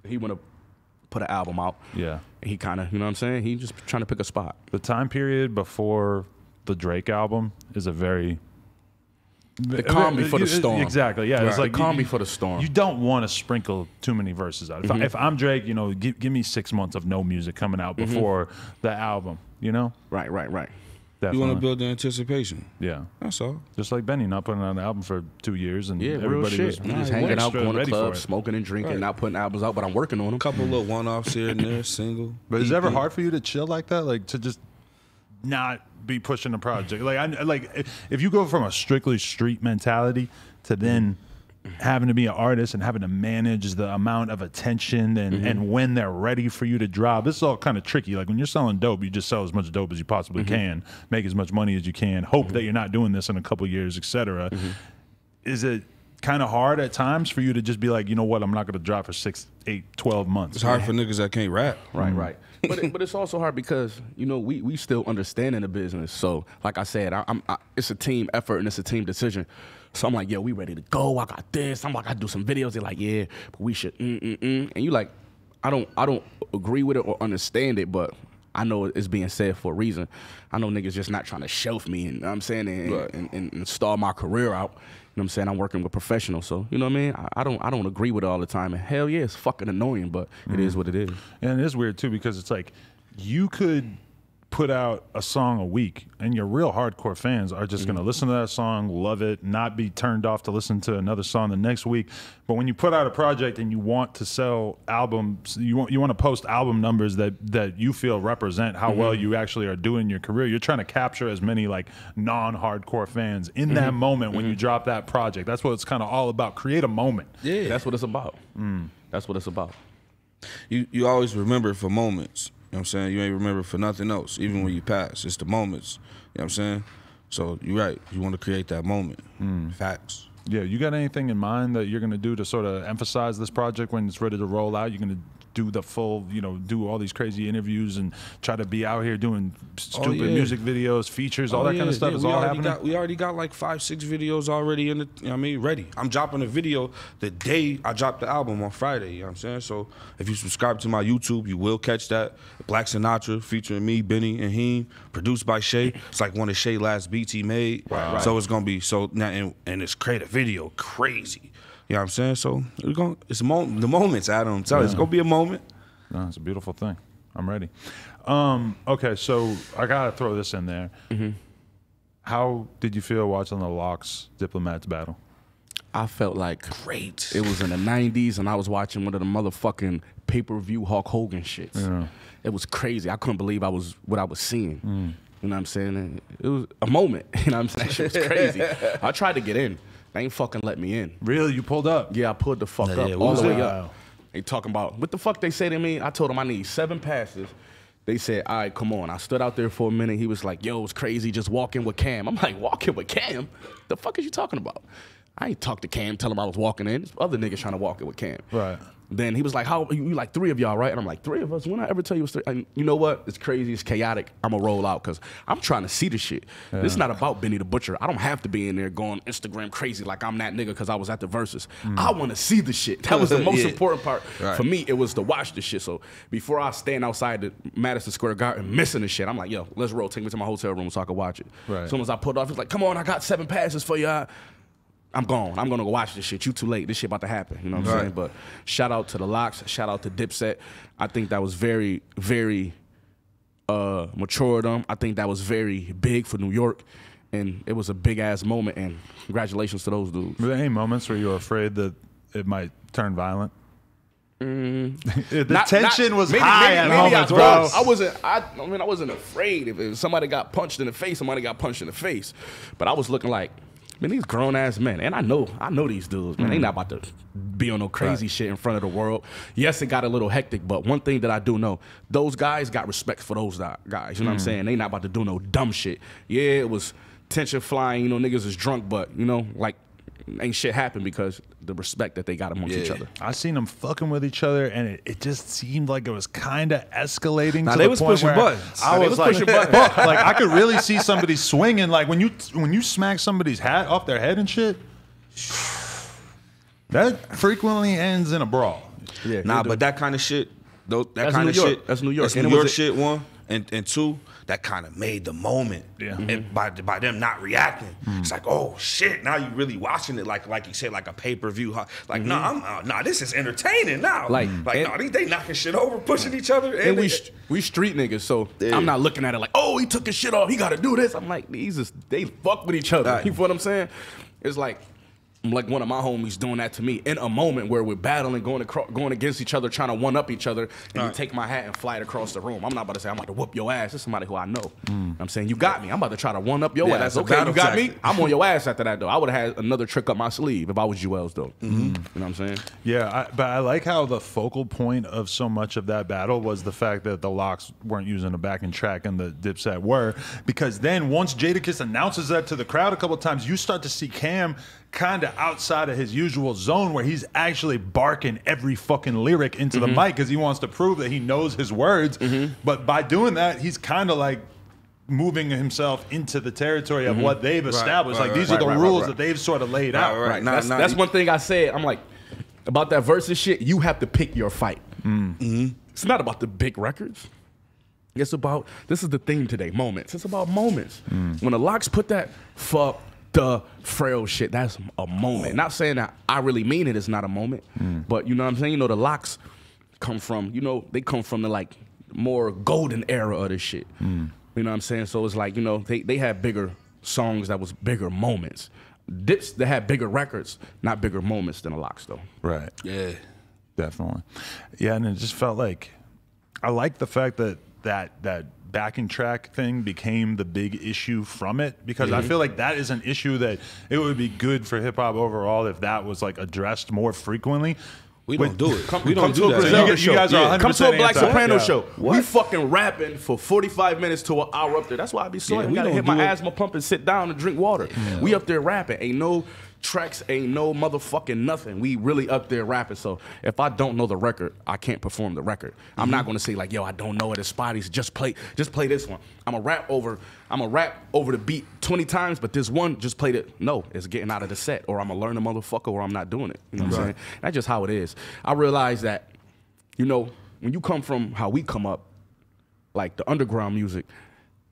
He want to put an album out. Yeah. And he kind of, you know what I'm saying? He just trying to pick a spot. The time period before the Drake album is a very... The calm before the storm. Exactly, yeah. Right. It's like the calm before the storm. You don't want to sprinkle too many verses out. If I'm Drake, you know, give me 6 months of no music coming out before the album, you know? Right. Definitely. You want to build the anticipation. Yeah. That's all. Just like Benny not putting out an album for 2 years, and real everybody shit. was Just hanging out, going to clubs, for smoking and drinking, not putting albums out, but I'm working on them. A couple little one-offs here and there, single. But is it ever hard for you to chill like that? Like, to just not be pushing a project? Like, if you go from a strictly street mentality to then having to be an artist and having to manage the amount of attention and when they're ready for you to drop, this is all kind of tricky. Like, when you're selling dope, you just sell as much dope as you possibly can, make as much money as you can, hope that you're not doing this in a couple years, etc. Is it kind of hard at times for you to just be like, you know what, I'm not going to drop for 6, 8, 12 months? It's hard for niggas that can't rap. Right. But it's also hard because, you know, we still understand in the business. So, like I said, it's a team effort and it's a team decision. So I'm like, yo, we ready to go. I got this. I'm like, I do some videos. They're like, yeah, but we should, And you like, I don't agree with it or understand it, but I know it's being said for a reason. I know niggas just not trying to shelf me, and you know what I'm saying, and stall my career out. You know what I'm saying? I'm working with professionals, so you know what I mean? I don't agree with it all the time. And hell yeah, it's fucking annoying, but it is what it is. And it is weird too, because it's like you could put out a song a week and your real hardcore fans are just going to listen to that song, love it, not be turned off to listen to another song the next week. But when you put out a project and you want to sell albums, you want to post album numbers that you feel represent how well you actually are doing your career. You're trying to capture as many like non-hardcore fans in that moment when you drop that project. That's what it's kind of all about. Create a moment. Yeah, that's what it's about. That's what it's about. You always remember for moments. You know what I'm saying? You ain't remember for nothing else, even when you pass. It's the moments. You know what I'm saying? So you're right. You want to create that moment. Facts. Yeah, you got anything in mind that you're going to do to sort of emphasize this project when it's ready to roll out? You're going to do the full, you know, do all these crazy interviews and try to be out here doing stupid music videos, features, all that kind of stuff is all happening? We already got like 5, 6 videos already in the, you know what I mean, ready. I'm dropping a video the day I dropped the album on Friday, you know what I'm saying? So if you subscribe to my YouTube, you will catch that. Black Sinatra featuring me, Benny, and Heem, produced by Shay. It's like one of Shay's last beats he made. Right. So it's going to be, so now, and it's creative video, crazy. You know what I'm saying? So it's the moments, Adam. I'm telling you, it's going to be a moment. No, it's a beautiful thing. I'm ready. Okay, so I got to throw this in there. How did you feel watching the Locks Diplomats battle? I felt like Great. It was in the 90s, and I was watching one of the motherfucking pay-per-view Hulk Hogan shits. Yeah. It was crazy. I couldn't believe what I was seeing. You know what I'm saying? It was a moment. You know what I'm saying? That shit was crazy. I tried to get in. They ain't fucking let me in. Really? You pulled up? Yeah, I pulled the fuck up all the way up. They talking about, what the fuck they say to me? I told them I need 7 passes. They said, all right, come on. I stood out there for a minute. He was like, yo, it's crazy. Just walk in with Cam. I'm like, walk in with Cam? The fuck is you talking about? I ain't talk to Cam, tell him I was walking in. There's other niggas trying to walk in with Cam. Right. Then he was like, how, you like 3 of y'all, right? And I'm like, 3 of us? When I ever tell you it was 3? And you know what? It's crazy. It's chaotic. I'm going to roll out because I'm trying to see the shit. Yeah. This is not about Benny the Butcher. I don't have to be in there going Instagram crazy like I'm that nigga because I was at the Versus. I want to see the shit. That was the most important part. Right. For me, it was to watch the shit. So before I stand outside the Madison Square Garden missing the shit, I'm like, yo, let's roll. Take me to my hotel room so I can watch it. Right. As soon as I pulled off, he's like, come on, I got 7 passes for you. I'm gone. I'm going to go watch this shit. You too late. This shit about to happen. You know what I'm saying? But shout out to the Locks. Shout out to Dipset. I think that was very, very mature of them. I think that was very big for New York. And it was a big-ass moment. And congratulations to those dudes. Were there any moments where you were afraid that it might turn violent? The tension was high at moments, bro. I wasn't afraid. If somebody got punched in the face, somebody got punched in the face. But I was looking like, man, these grown ass men, and I know these dudes, man. They not about to be on no crazy shit in front of the world. Yes, it got a little hectic, but one thing that I do know, those guys got respect for those guys. You know what I'm saying? They not about to do no dumb shit. Yeah, it was tension flying. You know, niggas is drunk, but you know, like ain't shit happened because the respect that they got amongst each other. I seen them fucking with each other, and it just seemed like it was kind of escalating. Nah, to they the was point pushing where buttons. I was like, like I could really see somebody swinging. Like when you smack somebody's hat off their head and shit, that frequently ends in a brawl. Yeah, nah, but that kind of shit, that kind of shit, that's New York. That's New York shit. 1 and 2. That kind of made the moment. Yeah. And by them not reacting, it's like, oh shit! Now you really watching it like you said, like a pay-per-view. Like, nah, this is entertaining now. Like, nah, they knocking shit over, pushing each other. And we street niggas, so I'm not looking at it like, oh, he took his shit off, he got to do this. I'm like, they fuck with each other. You feel what I'm saying? It's like one of my homies doing that to me in a moment where we're battling, going against each other, trying to one-up each other, and you take my hat and fly it across the room. I'm not about to say I'm about to whoop your ass. This is somebody who I know. I'm saying, you got me. I'm about to try to one-up your ass. Okay, you got me? I'm on your ass after that, though. I would have had another trick up my sleeve if I was Joel's, though. You know what I'm saying? Yeah, but I like how the focal point of so much of that battle was the fact that the Locks weren't using a backing track and the Dipset were, because then once Jadakiss announces that to the crowd a couple of times, you start to see Cam kind of outside of his usual zone where he's actually barking every fucking lyric into the mic because he wants to prove that he knows his words. But by doing that, he's kind of like moving himself into the territory of what they've established. Like these are the rules that they've sort of laid out. Right. That's one thing I said. I'm like, about that versus shit, you have to pick your fight. It's not about the big records. It's about, this is the theme today, moments. It's about moments. When the Locks put that fuck the frail shit, that's a moment. Not saying that I really mean it, it's not a moment. But you know what I'm saying? You know, the Locks come from, you know, they come from the like more golden era of this shit. You know what I'm saying? So it's like, you know, they had bigger songs that was bigger moments. Dips that had bigger records, not bigger moments than the Locks though. Right. Yeah. Definitely. Yeah, and it just felt like, I like the fact that backing track thing became the big issue from it, because I feel like that is an issue that it would be good for hip hop overall if that was like addressed more frequently. We don't do it. We don't do that. So you guys are 100% come to a Black anti. Soprano Yeah. show. We fucking rapping for 45 minutes to an hour up there. That's why I be sore. Yeah, I we gotta don't hit my do it. asthma pump and sit down and drink water. We up there rapping. Ain't no tracks, ain't no motherfucking nothing. We really up there rapping. So if I don't know the record, I can't perform the record. I'm not gonna say like, yo, I don't know it. It's Spotty's. Just play this one. I'm a rap over the beat 20 times, but this one just played it. No, it's getting out of the set, or I'm gonna learn the motherfucker, or I'm not doing it. You know what I'm saying? That's just how it is. I realize that, you know, when you come from how we come up, like the underground music,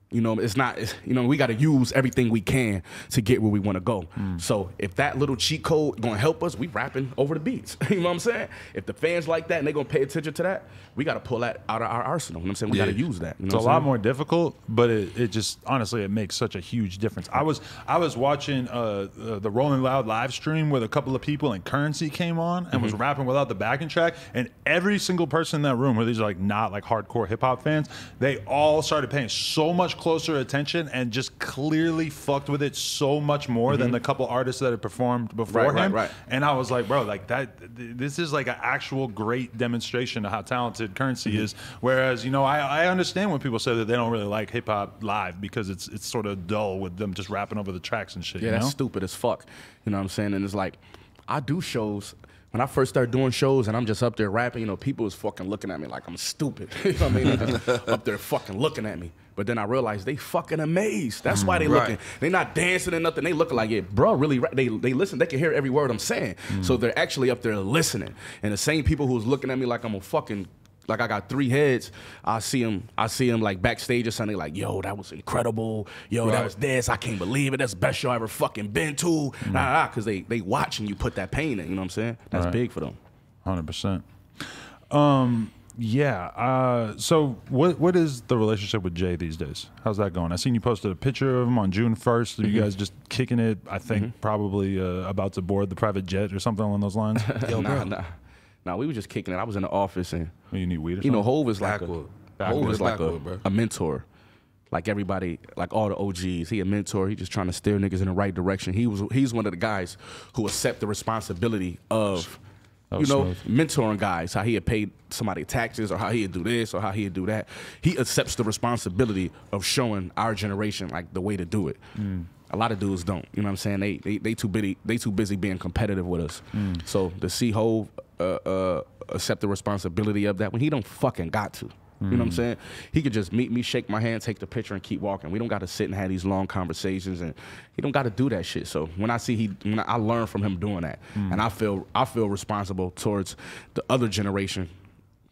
you know, you know, we got to use everything we can to get where we want to go. So if that little cheat code gonna help us, we rapping over the beats. You know what I'm saying? If the fans like that and they gonna pay attention to that, we got to pull that out of our arsenal. You know what I'm saying? We got to use that. You know It's a lot more difficult, but it just, honestly, it makes such a huge difference. I was watching the Rolling Loud live stream with a couple of people, and Currency came on and was rapping without the backing track, and every single person in that room, where these are like not like hardcore hip hop fans, they all started paying so much closer attention and just clearly fucked with it so much more than the couple artists that had performed before him. And I was like, bro, like this is like an actual great demonstration of how talented Currency is. Whereas, you know, I understand when people say that they don't really like hip hop live because it's sort of dull with them just rapping over the tracks and shit. Yeah, that's stupid as fuck. You know what I'm saying? And it's like, I do shows. When I first started doing shows and I'm just up there rapping, you know, people was fucking looking at me like I'm stupid. You know what I mean? They're just up there fucking looking at me. But then I realized they fucking amazed. That's why they looking. They not dancing or nothing. They looking like, yeah, bro, really, they listen. They can hear every word I'm saying. So they're actually up there listening. And the same people who's looking at me like I'm a fucking, like I got 3 heads, I see them like backstage or something, like, yo, that was incredible. Yo, that was this. I can't believe it. That's the best show I ever fucking been to. Because they watching you put that pain in. You know what I'm saying? That's big for them. 100%. Yeah. So what is the relationship with Jay these days? How's that going? I seen you posted a picture of him on June 1st. Are you guys just kicking it? I think probably about to board the private jet or something along those lines. Yo, nah, we were just kicking it. I was in the office and you need weed or something? you know, Hov is like Backwood. a mentor. Like everybody, like all the OGs, he a mentor. He just trying to steer niggas in the right direction. He's one of the guys who accept the responsibility of, mentoring guys. How he had paid somebody taxes, or how he'd do this, or how he'd do that. He accepts the responsibility of showing our generation like the way to do it. A lot of dudes don't. You know what I'm saying? They too busy being competitive with us. So to see Hov accept the responsibility of that when he don't fucking got to. You know what I'm saying? He could just meet me, shake my hand, take the picture, and keep walking. We don't got to sit and have these long conversations, and he don't got to do that shit. So when I learn from him doing that, and I feel responsible towards the other generation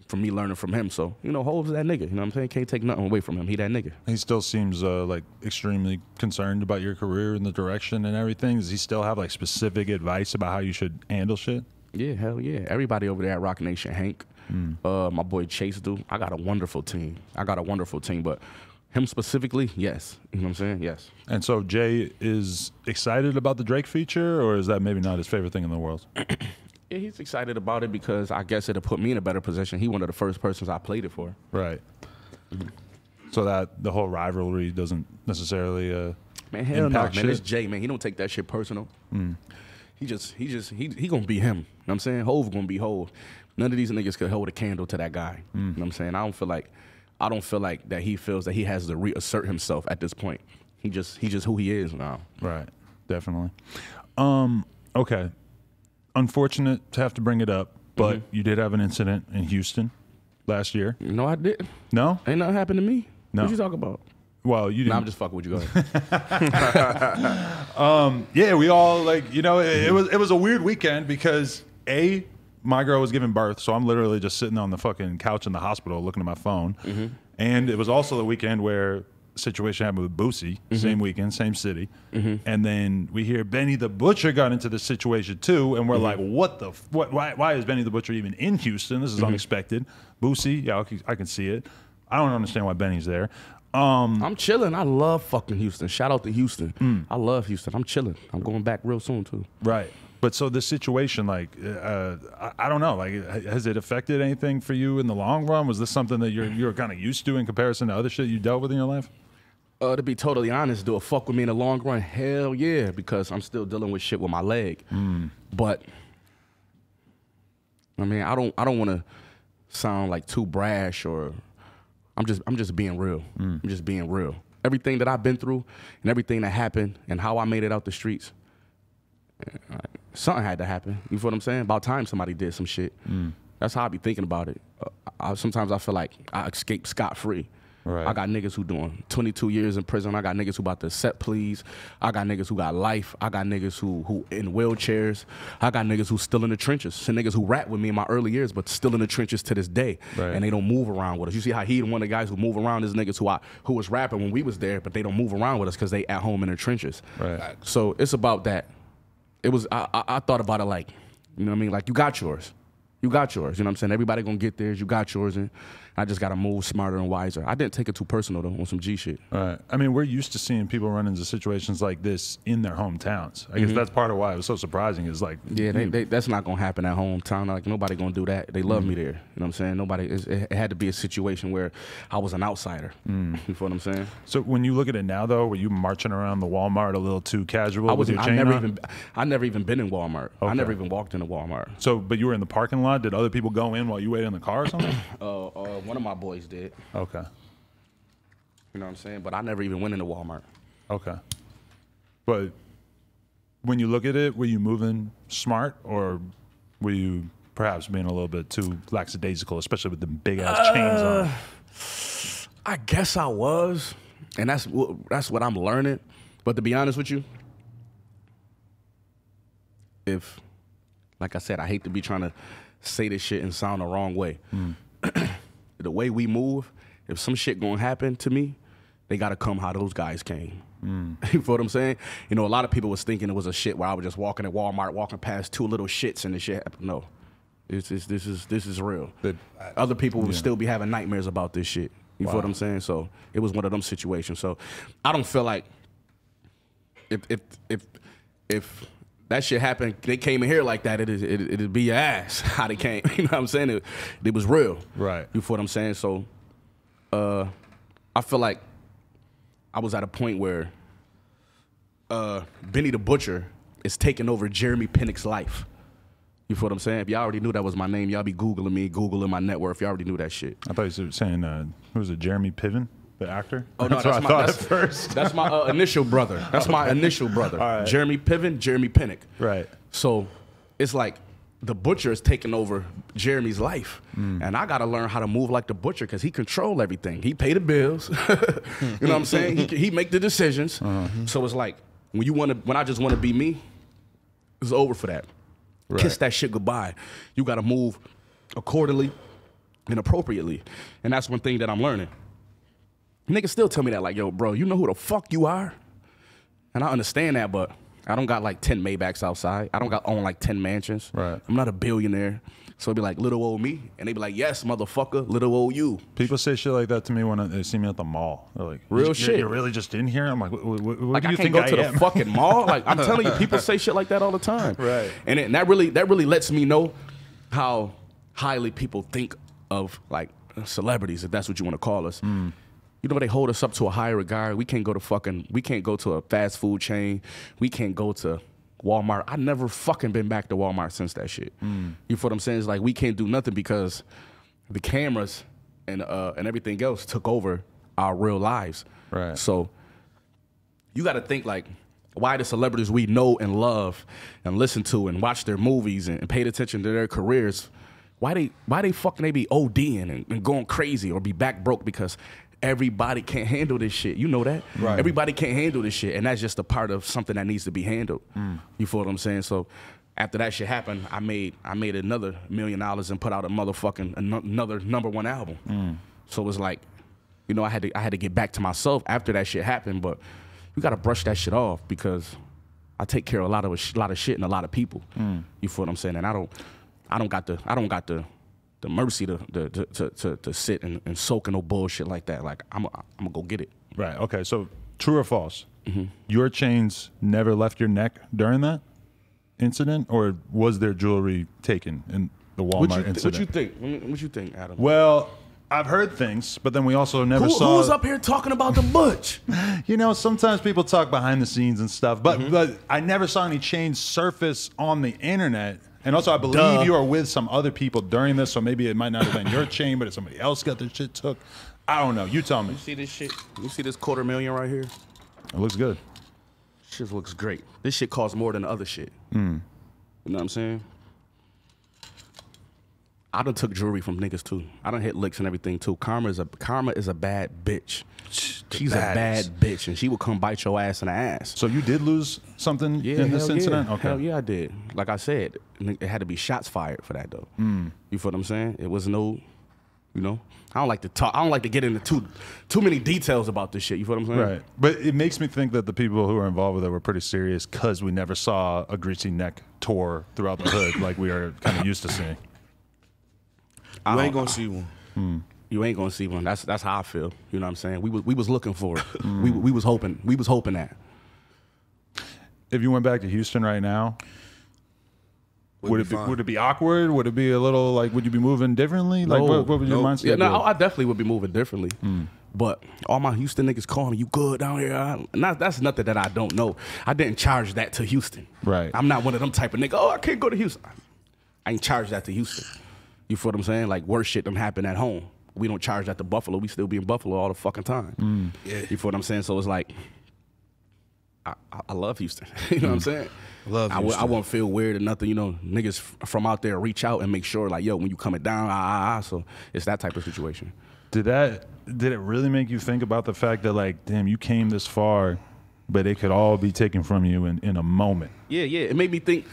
from me learning from him. So, you know, Hov's that nigga. You know what I'm saying? Can't take nothing away from him. He that nigga. He still seems like extremely concerned about your career and the direction and everything. Does he still have like specific advice about how you should handle shit? Yeah, hell yeah. Everybody over there at Rock Nation, Hank, my boy Chase do. I got a wonderful team. But him specifically, yes. You know what I'm saying? Yes. And so Jay is excited about the Drake feature, or is that maybe not his favorite thing in the world? Yeah, he's excited about it because I guess it'll put me in a better position. He one of the first persons I played it for. Right. So that the whole rivalry doesn't necessarily man, hell no, man. shit. It's Jay, man. He don't take that shit personal. He gonna be him. You know what I'm saying? Hov gonna be Hov. None of these niggas could hold a candle to that guy. You know what I'm saying? I don't feel like that he feels that he has to reassert himself at this point. He just who he is now. Right. Definitely. Okay. Unfortunate to have to bring it up, but you did have an incident in Houston last year. No, I didn't. No? Ain't nothing happened to me. No. What you talking about? Well, you didn't. Nah, I'm just fucking with you. Go ahead. Yeah, we all like, you know, it was a weird weekend because my girl was giving birth, so I'm literally just sitting on the fucking couch in the hospital looking at my phone. And it was also the weekend where a situation happened with Boosie, same weekend, same city. And then we hear Benny the Butcher got into this situation too, and we're like, what the why is Benny the Butcher even in Houston? This is unexpected. Boosie, yeah, I can see it. I don't understand why Benny's there. I'm chilling. I love fucking Houston. Shout out to Houston. I love Houston. I'm chilling. I'm going back real soon too. Right. But so this situation, like, I don't know, like, has it affected anything for you in the long run? Was this something that you're kind of used to in comparison to other shit you dealt with in your life? To be totally honest, do it fuck with me in the long run? Hell yeah, because I'm still dealing with shit with my leg. But I mean, I don't want to sound like too brash, or I'm just being real. I'm just being real. Everything that I've been through and everything that happened and how I made it out the streets, something had to happen. You feel what I'm saying? About time somebody did some shit. That's how I be thinking about it. Sometimes I feel like I escaped scot-free. Right. I got niggas who doing 22 years in prison. I got niggas who about to set pleas. I got niggas who got life. I got niggas who in wheelchairs. I got niggas who still in the trenches. Some niggas who rap with me in my early years, but still in the trenches to this day. Right. And they don't move around with us. You see how he one of the guys who move around is niggas who was rapping when we was there, but they don't move around with us because they at home in the trenches. Right. So it's about that. It was I thought about it like, you know what I mean? Like, you got yours. You got yours. You know what I'm saying? Everybody gonna get theirs. You got yours, and I just gotta move smarter and wiser. I didn't take it too personal though on some G shit. Right. I mean, we're used to seeing people run into situations like this in their hometowns. I guess that's part of why it was so surprising. Is like, Yeah, that's not gonna happen at hometown. Like, nobody gonna do that. They love me there. You know what I'm saying? Nobody. It had to be a situation where I was an outsider. You feel what I'm saying? So when you look at it now, though, were you marching around the Walmart a little too casual with your chain on? I never even been in Walmart. Okay. I never even walked into Walmart. So, but you were in the parking lot. Did other people go in while you waited in the car or something? One of my boys did. Okay. You know what I'm saying? But I never even went into Walmart. Okay. But when you look at it, were you moving smart, or were you perhaps being a little bit too lackadaisical, especially with the big ass chains on? I guess I was, and that's what I'm learning. But to be honest with you, if, like I said, I hate to be trying to say this shit and sound the wrong way. The way we move, if some shit gonna happen to me, they gotta come how those guys came. You feel what I'm saying? You know, a lot of people was thinking it was a shit where I was just walking at Walmart, walking past two little shits and the shit happened. No, this is real. But other people would still be having nightmares about this shit. You feel what I'm saying? So it was one of them situations. So I don't feel like if that shit happened, they came in here like that, it'd be your ass how they came. You know what I'm saying? It was real. Right. You feel what I'm saying? So I feel like I was at a point where Benny the Butcher is taking over Jeremy Pinnock's life. You feel what I'm saying? If y'all already knew that was my name, y'all be Googling me, Googling my net worth. Y'all already knew that shit. I thought you were saying, who was it, Jeremy Piven, the actor? Oh, no, that's what I thought at first. That's my initial brother. That's my initial brother. All right. Jeremy Piven, Jeremy Pinnock. Right. So it's like the Butcher is taking over Jeremy's life. And I got to learn how to move like the Butcher because he control everything. He pay the bills. You know what I'm saying? He make the decisions. So it's like when I just want to be me, it's over for that. Right. Kiss that shit goodbye. You got to move accordingly and appropriately. And that's one thing that I'm learning. Niggas still tell me that, like, yo, bro, you know who the fuck you are? And I understand that, but I don't got like 10 Maybachs outside. I don't own like 10 mansions. Right. I'm not a billionaire. So it'd be like, little old me. And they be like, yes, motherfucker, little old you. People say shit like that to me when they see me at the mall. They're like, real shit. You're really just in here? I'm like, what like, do you I think can't go I to am? the fucking mall? Like, I'm telling you, people say shit like that all the time. Right. And that really lets me know how highly people think of, like, celebrities, if that's what you want to call us. You know, they hold us up to a higher regard. We can't go to a fast food chain. We can't go to Walmart. I never fucking been back to Walmart since that shit. You feel what I'm saying? It's like we can't do nothing because the cameras and everything else took over our real lives. Right. So you got to think like Why the celebrities we know and love and listen to and watch their movies and paid attention to their careers, why they fucking they be ODing and going crazy or be back broke because everybody can't handle this shit. You know that. Right. Everybody can't handle this shit, and that's just a part of something that needs to be handled. You feel what I'm saying? So after that shit happened, I made another $1 million and put out a motherfucking another #1 album. So it was like, you know, I had to get back to myself after that shit happened, but you gotta brush that shit off because I take care of a lot of shit and a lot of people. You feel what I'm saying? And I don't got the mercy to sit and soak in no bullshit like that. Like I'm gonna go get it. Right. Okay. So true or false? Your chains never left your neck during that incident, or was there jewelry taken in the Walmart incident? What you think? What you think, Adam? Well, I've heard things, but then we also never saw. Who's up here talking about the butch? You know, sometimes people talk behind the scenes and stuff, but I never saw any chains surface on the internet. And also, I believe you are with some other people during this, so maybe it might not have been your chain, but if somebody else got their shit took, I don't know. You tell me. You see this shit? You see this $250,000 right here? It looks good. Shit looks great. This shit costs more than the other shit. You know what I'm saying? I done took jewelry from niggas too. I done hit licks and everything too. Karma is a bad bitch. She's a bad bitch, and she will come bite your ass in the ass. So you did lose something in this incident? Yeah. Okay. Hell yeah, I did. Like I said, it had to be shots fired for that though. You feel what I'm saying? It was no, you know. I don't like to talk. I don't like to get into too many details about this shit. You feel what I'm saying? Right. But it makes me think that the people who were involved with it were pretty serious because we never saw a greasy neck tour throughout the hood like we are kind of used to seeing. You ain't gonna see one. You ain't gonna see one. That's how I feel. You know what I'm saying? We was looking for it. We was hoping that. If you went back to Houston right now, would it be awkward? Would it be a little like? Would you be moving differently? Like what would your mindset? Yeah, no, I definitely would be moving differently. But all my Houston niggas calling me, you good down here? And that's nothing that I don't know. I didn't charge that to Houston. Right. I'm not one of them type of nigga. Oh, I can't go to Houston. I ain't charged that to Houston. You feel what I'm saying? Like worse shit done happen at home. We don't charge that to Buffalo. We still be in Buffalo all the fucking time. Yeah. You feel what I'm saying? So it's like, I love Houston. You know what I'm saying? Love Houston. I won't feel weird or nothing. You know, niggas from out there reach out and make sure like, yo, when you coming down, So it's that type of situation. Did it really make you think about the fact that like, damn, you came this far, but it could all be taken from you in a moment? Yeah. It made me think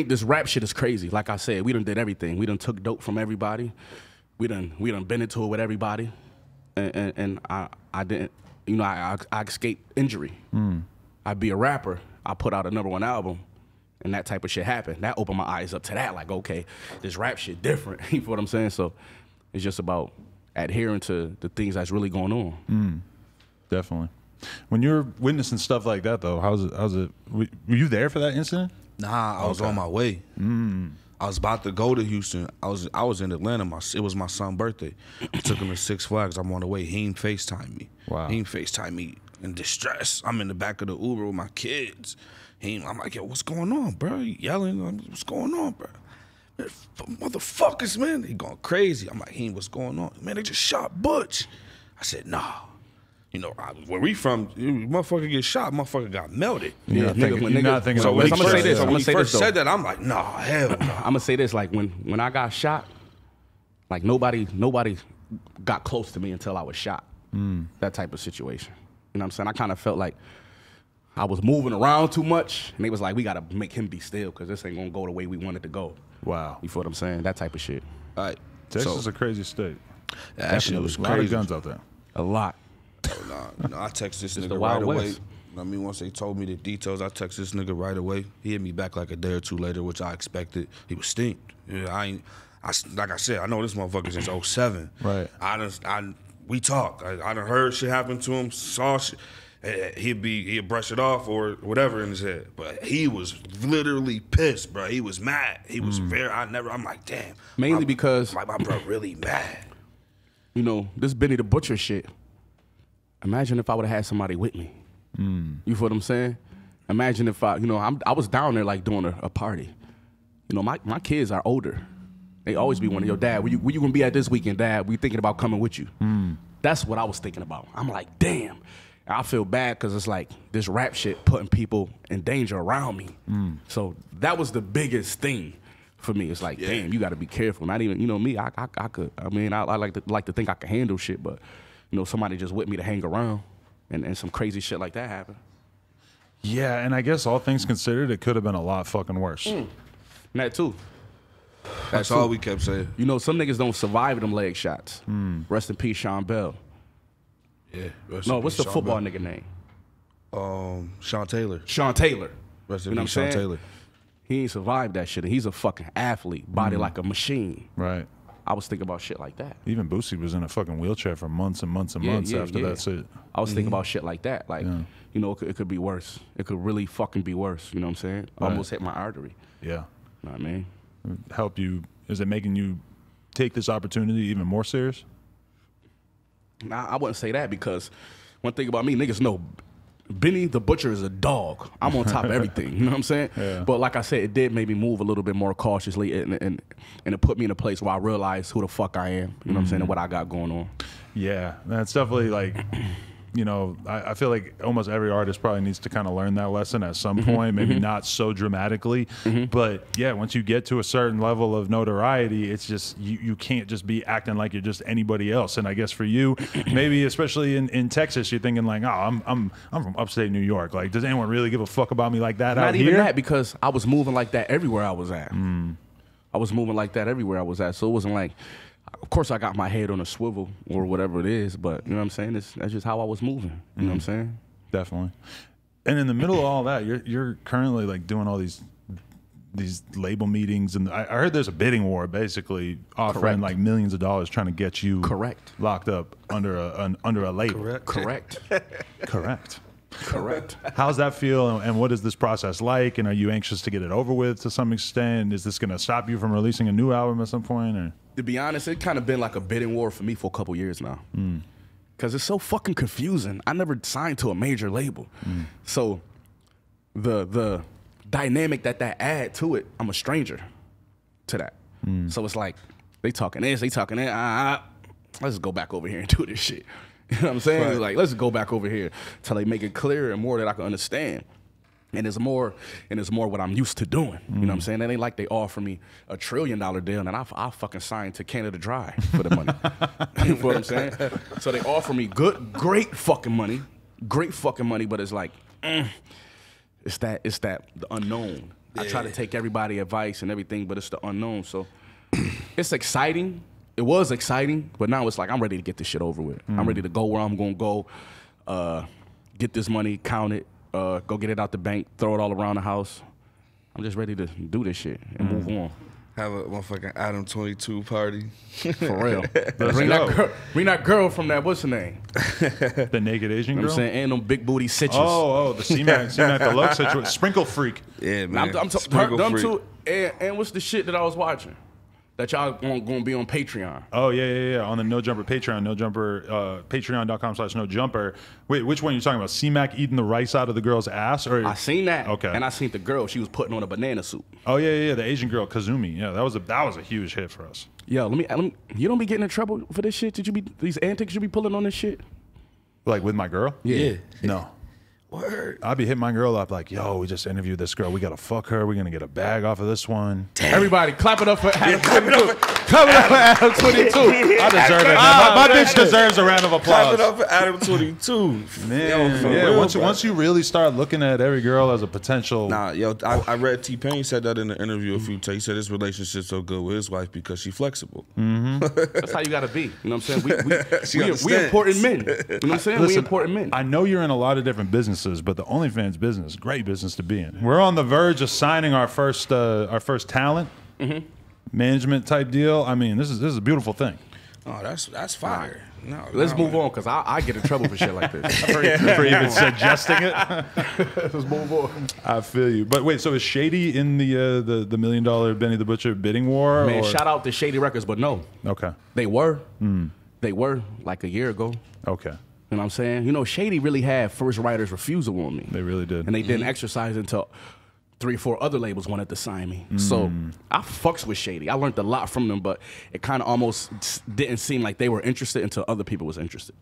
this rap shit is crazy. Like I said, we done did everything. We done took dope from everybody. We done been into it with everybody. And I didn't, you know, I escaped injury. I'd be a rapper. I put out a #1 album, and that type of shit happened. That opened my eyes up to that. Like, okay, this rap shit different. You feel what I'm saying? So it's just about adhering to the things that's really going on. Definitely. When you're witnessing stuff like that, though, how's it? Were you there for that incident? Nah, I was on my way. I was about to go to Houston. I was in Atlanta. It was my son's birthday. I took him to Six Flags. I'm on the way. He ain't FaceTime me. Wow. He ain't FaceTime me in distress. I'm in the back of the Uber with my kids. I'm like, yo, what's going on, bro? He yelling. What's going on, bro? Man, motherfuckers, man. He going crazy. I'm like, what's going on? Man, they just shot Butch. I said, nah. You know, where we from, motherfucker get shot, motherfucker got melted. You're not thinking. So when he I'm gonna say this. when he first said that, I'm like, nah, hell no. I'm gonna say this, like when I got shot, like nobody got close to me until I was shot. That type of situation. You know what I'm saying? I kind of felt like I was moving around too much, and they was like, we gotta make him be still because this ain't gonna go the way we want it to go. Wow. You feel what I'm saying? That type of shit. All right. Texas is a crazy state. That shit was A lot of crazy. guns out there. A lot. I text this nigga the right Wild away. West. I mean, once they told me the details, I text this nigga right away. He hit me back like a day or two later, which I expected. He was stinked. Yeah, like I said, I know this motherfucker since 07. Right. We talk. I done heard shit happen to him, saw shit. He'd brush it off or whatever in his head. But he was literally pissed, bro. He was mad. He was I'm like, damn. Mainly because my bro really mad. You know, this Benny the Butcher shit. Imagine if I would have had somebody with me. You feel what I'm saying? Imagine if I was down there like doing a party. You know, my kids are older. They always be one of your dad. Where you gonna be at this weekend, Dad? We thinking about coming with you. That's what I was thinking about. I'm like, damn. I feel bad because it's like this rap shit putting people in danger around me. So that was the biggest thing for me. It's like, damn, you got to be careful. Not even, you know, me, I could, I mean, I like to think I can handle shit, but, you know, somebody just with me to hang around and some crazy shit like that happen. Yeah, and I guess all things considered, it could have been a lot fucking worse. And that too. That's all we kept saying. You know, some niggas don't survive them leg shots. Rest in peace, Sean Bell. Yeah. No, what's the football nigga name? Sean Taylor. Sean Taylor. Rest You in know peace, what I'm Sean saying? Taylor. He ain't survived that shit. And he's a fucking athlete, body like a machine. Right. I was thinking about shit like that. Even Boosie was in a fucking wheelchair for months and months and months after that's it. I was thinking about shit like that. Like, you know, it could be worse. It could really fucking be worse. You know what I'm saying? Right. Almost hit my artery. Yeah. You know what I mean? Help you? Is it making you take this opportunity even more serious? Nah, I wouldn't say that because one thing about me, niggas know Benny the Butcher is a dog. I'm on top of everything. You know what I'm saying? Yeah. But like I said, it did make me move a little bit more cautiously and it put me in a place where I realized who the fuck I am. You know what I'm saying? And what I got going on. Yeah, that's definitely like, you know, I feel like almost every artist probably needs to kind of learn that lesson at some point, maybe not so dramatically, but yeah, once you get to a certain level of notoriety, it's just, you can't just be acting like you're just anybody else. And I guess for you, maybe especially in Texas, you're thinking like, oh, I'm from upstate New York. Like, does anyone really give a fuck about me like that out here? Not even that, because I was moving like that everywhere I was at. I was moving like that everywhere I was at. So it wasn't like, of course I got my head on a swivel or whatever it is, but you know what I'm saying? That's just how I was moving. You know what I'm saying? Definitely. And in the middle of all that, you're currently like doing all these label meetings, and I heard there's a bidding war basically offering like millions of dollars trying to get you locked up under a label. Correct. How's that feel, and what is this process like? And are you anxious to get it over with to some extent? Is this going to stop you from releasing a new album at some point? Or? To be honest, it kind of been like a bidding war for me for a couple years now. Because it's so fucking confusing. I never signed to a major label. So the dynamic that add to it, I'm a stranger to that. So it's like, they talking this, they talking that. Let's go back over here and do this shit. You know what I'm saying? Right. It's like, let's go back over here till they make it clearer and more that I can understand. And it's more what I'm used to doing. You know what I'm saying? It ain't like they offer me $1 trillion deal and I fucking signed to Canada Dry for the money. You know what I'm saying? So they offer me great fucking money, but it's like, it's that the unknown. I try to take everybody advice and everything, but it's the unknown. So it's exciting. It was exciting, but now it's like I'm ready to get this shit over with. I'm ready to go where I'm gonna go, get this money, count it, go get it out the bank, throw it all around the house. I'm just ready to do this shit and move on. Have a motherfucking Adam 22 party. For real. Bring that girl from that, what's her name? The naked Asian girl? You know what I'm saying? And them big booty sitches. Oh, the C-Mac Deluxe situation. Sprinkle Freak. Yeah, man. I'm Sprinkle them freak. too. And what's the shit that I was watching? That y'all gonna be on Patreon. Oh, yeah. On the No Jumper Patreon, patreon.com/NoJumper. Wait, which one are you talking about? C-Mac eating the rice out of the girl's ass? Or I seen that. Okay. And I seen the girl. She was putting on a banana suit. Oh, yeah. The Asian girl, Kazumi. Yeah, that was a huge hit for us. Yo, let me. You don't be getting in trouble for this shit? These antics you be pulling on this shit? Like with my girl? Yeah. No. Word. I'd be hitting my girl up like, yo, we just interviewed this girl. We got to fuck her. We're going to get a bag off of this one. Everybody, clap it up for Adam 22. Clap it up for Adam 22. I deserve it, man. My bitch deserves a round of applause. Clap it up for Adam 22. Man, for yeah. real, Once you really start looking at every girl as a potential. Nah, yo, I read T-Pain said that in the interview a few times. He said his relationship's so good with his wife because she's flexible. That's how you got to be. You know what I'm saying? She We understands. important men. You know what I'm saying? Listen, we important men. I know you're in a lot of different businesses, but the OnlyFans business, great business to be in. We're on the verge of signing our first talent management type deal. I mean, this is a beautiful thing. Oh, that's fire. No, Let's move on, because I get in trouble for shit like this. For even suggesting it. Let's move on. I feel you. But wait, so is Shady in the $1 million Benny the Butcher bidding war? Man, or? shout out to Shady Records, but no. Okay. They were. They were like a year ago. Okay. You know what I'm saying? You know, Shady really had first writer's refusal on me. They really did. And they didn't exercise until 3 or 4 other labels wanted to sign me. So I fucks with Shady. I learned a lot from them, but it kind of almost didn't seem like they were interested until other people was interested.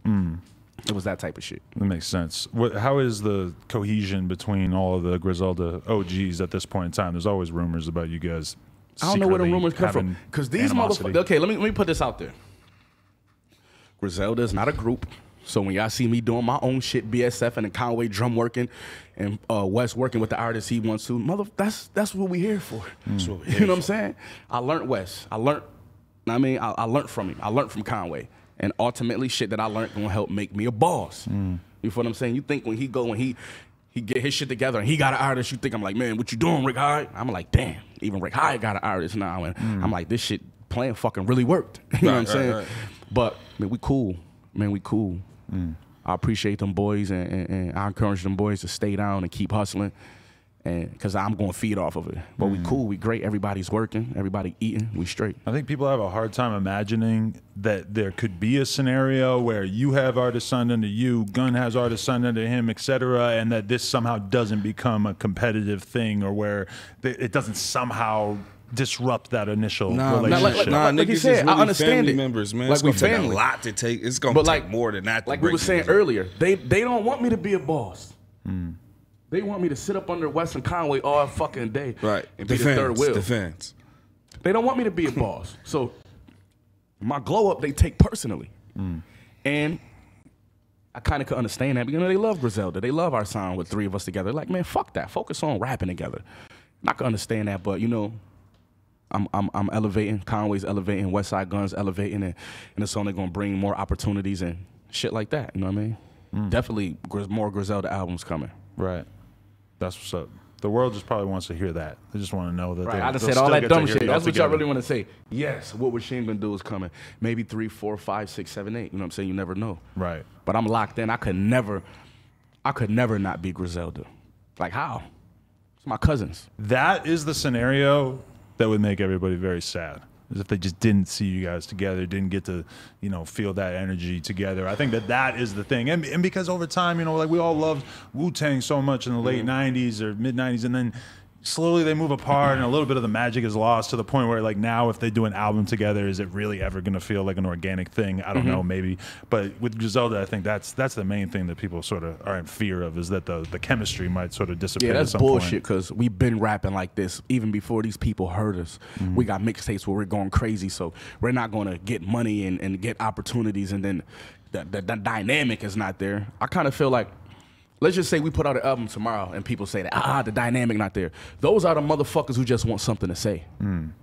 It was that type of shit. That makes sense. How is the cohesion between all of the Griselda OGs at this point in time? There's always rumors about you guys. I don't know where the rumors come from. Because these motherfuckers. Okay, let me put this out there. Griselda is not a group. So when y'all see me doing my own shit, BSF and Conway drum working, and Wes working with the artists he wants to, that's what we here for. You know what I'm saying? I learned Wes. I learned from him. I learned from Conway. And ultimately, shit that I learned gonna help make me a boss. You feel what I'm saying? You think when he get his shit together and he got an artist, you think I'm like, man, what you doing, Rick Hyde? I'm like, damn, even Rick Hyde got an artist now. And I'm like, this shit playing fucking really worked. You know what I'm saying? Right. But man, we cool. Man, we cool. I appreciate them boys, and I encourage them boys to stay down and keep hustling, and because I'm going to feed off of it. But we cool, we great. Everybody's working, everybody eating, we straight. I think people have a hard time imagining that there could be a scenario where you have artists signed under you, Gunn has artists signed under him, etc., and that this somehow doesn't become a competitive thing, or where it doesn't somehow disrupt that initial relationship. Like you said, I understand family it. members, man. Like it's gonna we take family. a lot to take. It's gonna take more than that. Like we were saying earlier, they don't want me to be a boss. They want me to sit up under Wes and Conway all fucking day, right? And be the third wheel. Defense. They don't want me to be a boss. So my glow up, they take personally, and I kind of could understand that because they love Griselda. They love our sound with three of us together. Like, man, fuck that. Focus on rapping together. I can understand that, but you know. I'm elevating. Conway's elevating. Westside Gunn's elevating, and it's only gonna bring more opportunities and shit like that. You know what I mean? Definitely more Griselda albums coming. Right. That's what's up. The world just probably wants to hear that. They just want to know that. Right. I just said all that dumb shit. That's what y'all really want to say. Yes. What Machine Gun do is coming. Maybe 3, 4, 5, 6, 7, 8. You know what I'm saying? You never know. Right. But I'm locked in. I could never not be Griselda. Like how? It's my cousins. That is the scenario that would make everybody very sad, is if they just didn't see you guys together, didn't get to, you know, feel that energy together. I think that is the thing. And because over time, you know, like we all loved Wu-Tang so much in the late 90s or mid-90s, and then slowly they move apart and a little bit of the magic is lost to the point where, like, now if they do an album together, is it really ever going to feel like an organic thing? I don't know, maybe. But with Griselda, I think that's the main thing that people sort of are in fear of, is that the chemistry might sort of disappear. Yeah, that's bullshit, because we've been rapping like this even before these people heard us. We got mixtapes where we're going crazy, so we're not going to get money and get opportunities, and then the dynamic is not there. I kind of feel like, let's just say we put out an album tomorrow and people say that, the dynamic not there. Those are the motherfuckers who just want something to say. I'm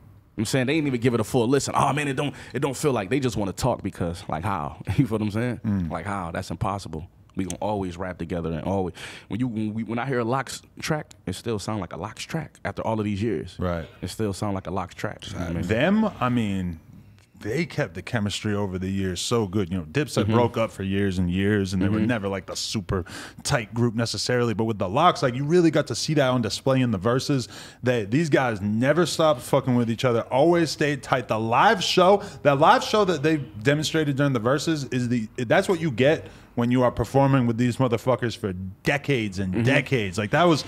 saying they didn't even give it a full listen. Oh man, it don't feel like, they just want to talk because, like, how? You feel what I'm saying? Like, how? That's impossible. We gonna always rap together, and always when I hear a Lox track, it still sound like a Lox track after all of these years. Right. It still sound like a Lox track. You know what I mean? Them, I mean, they kept the chemistry over the years so good. You know, Dipset broke up for years and years, and they were never like the super tight group necessarily. But with the Lox, like, you really got to see that on display in the verses. That these guys never stopped fucking with each other, always stayed tight. The live show, that they demonstrated during the verses that's what you get when you are performing with these motherfuckers for decades and decades. Like, that was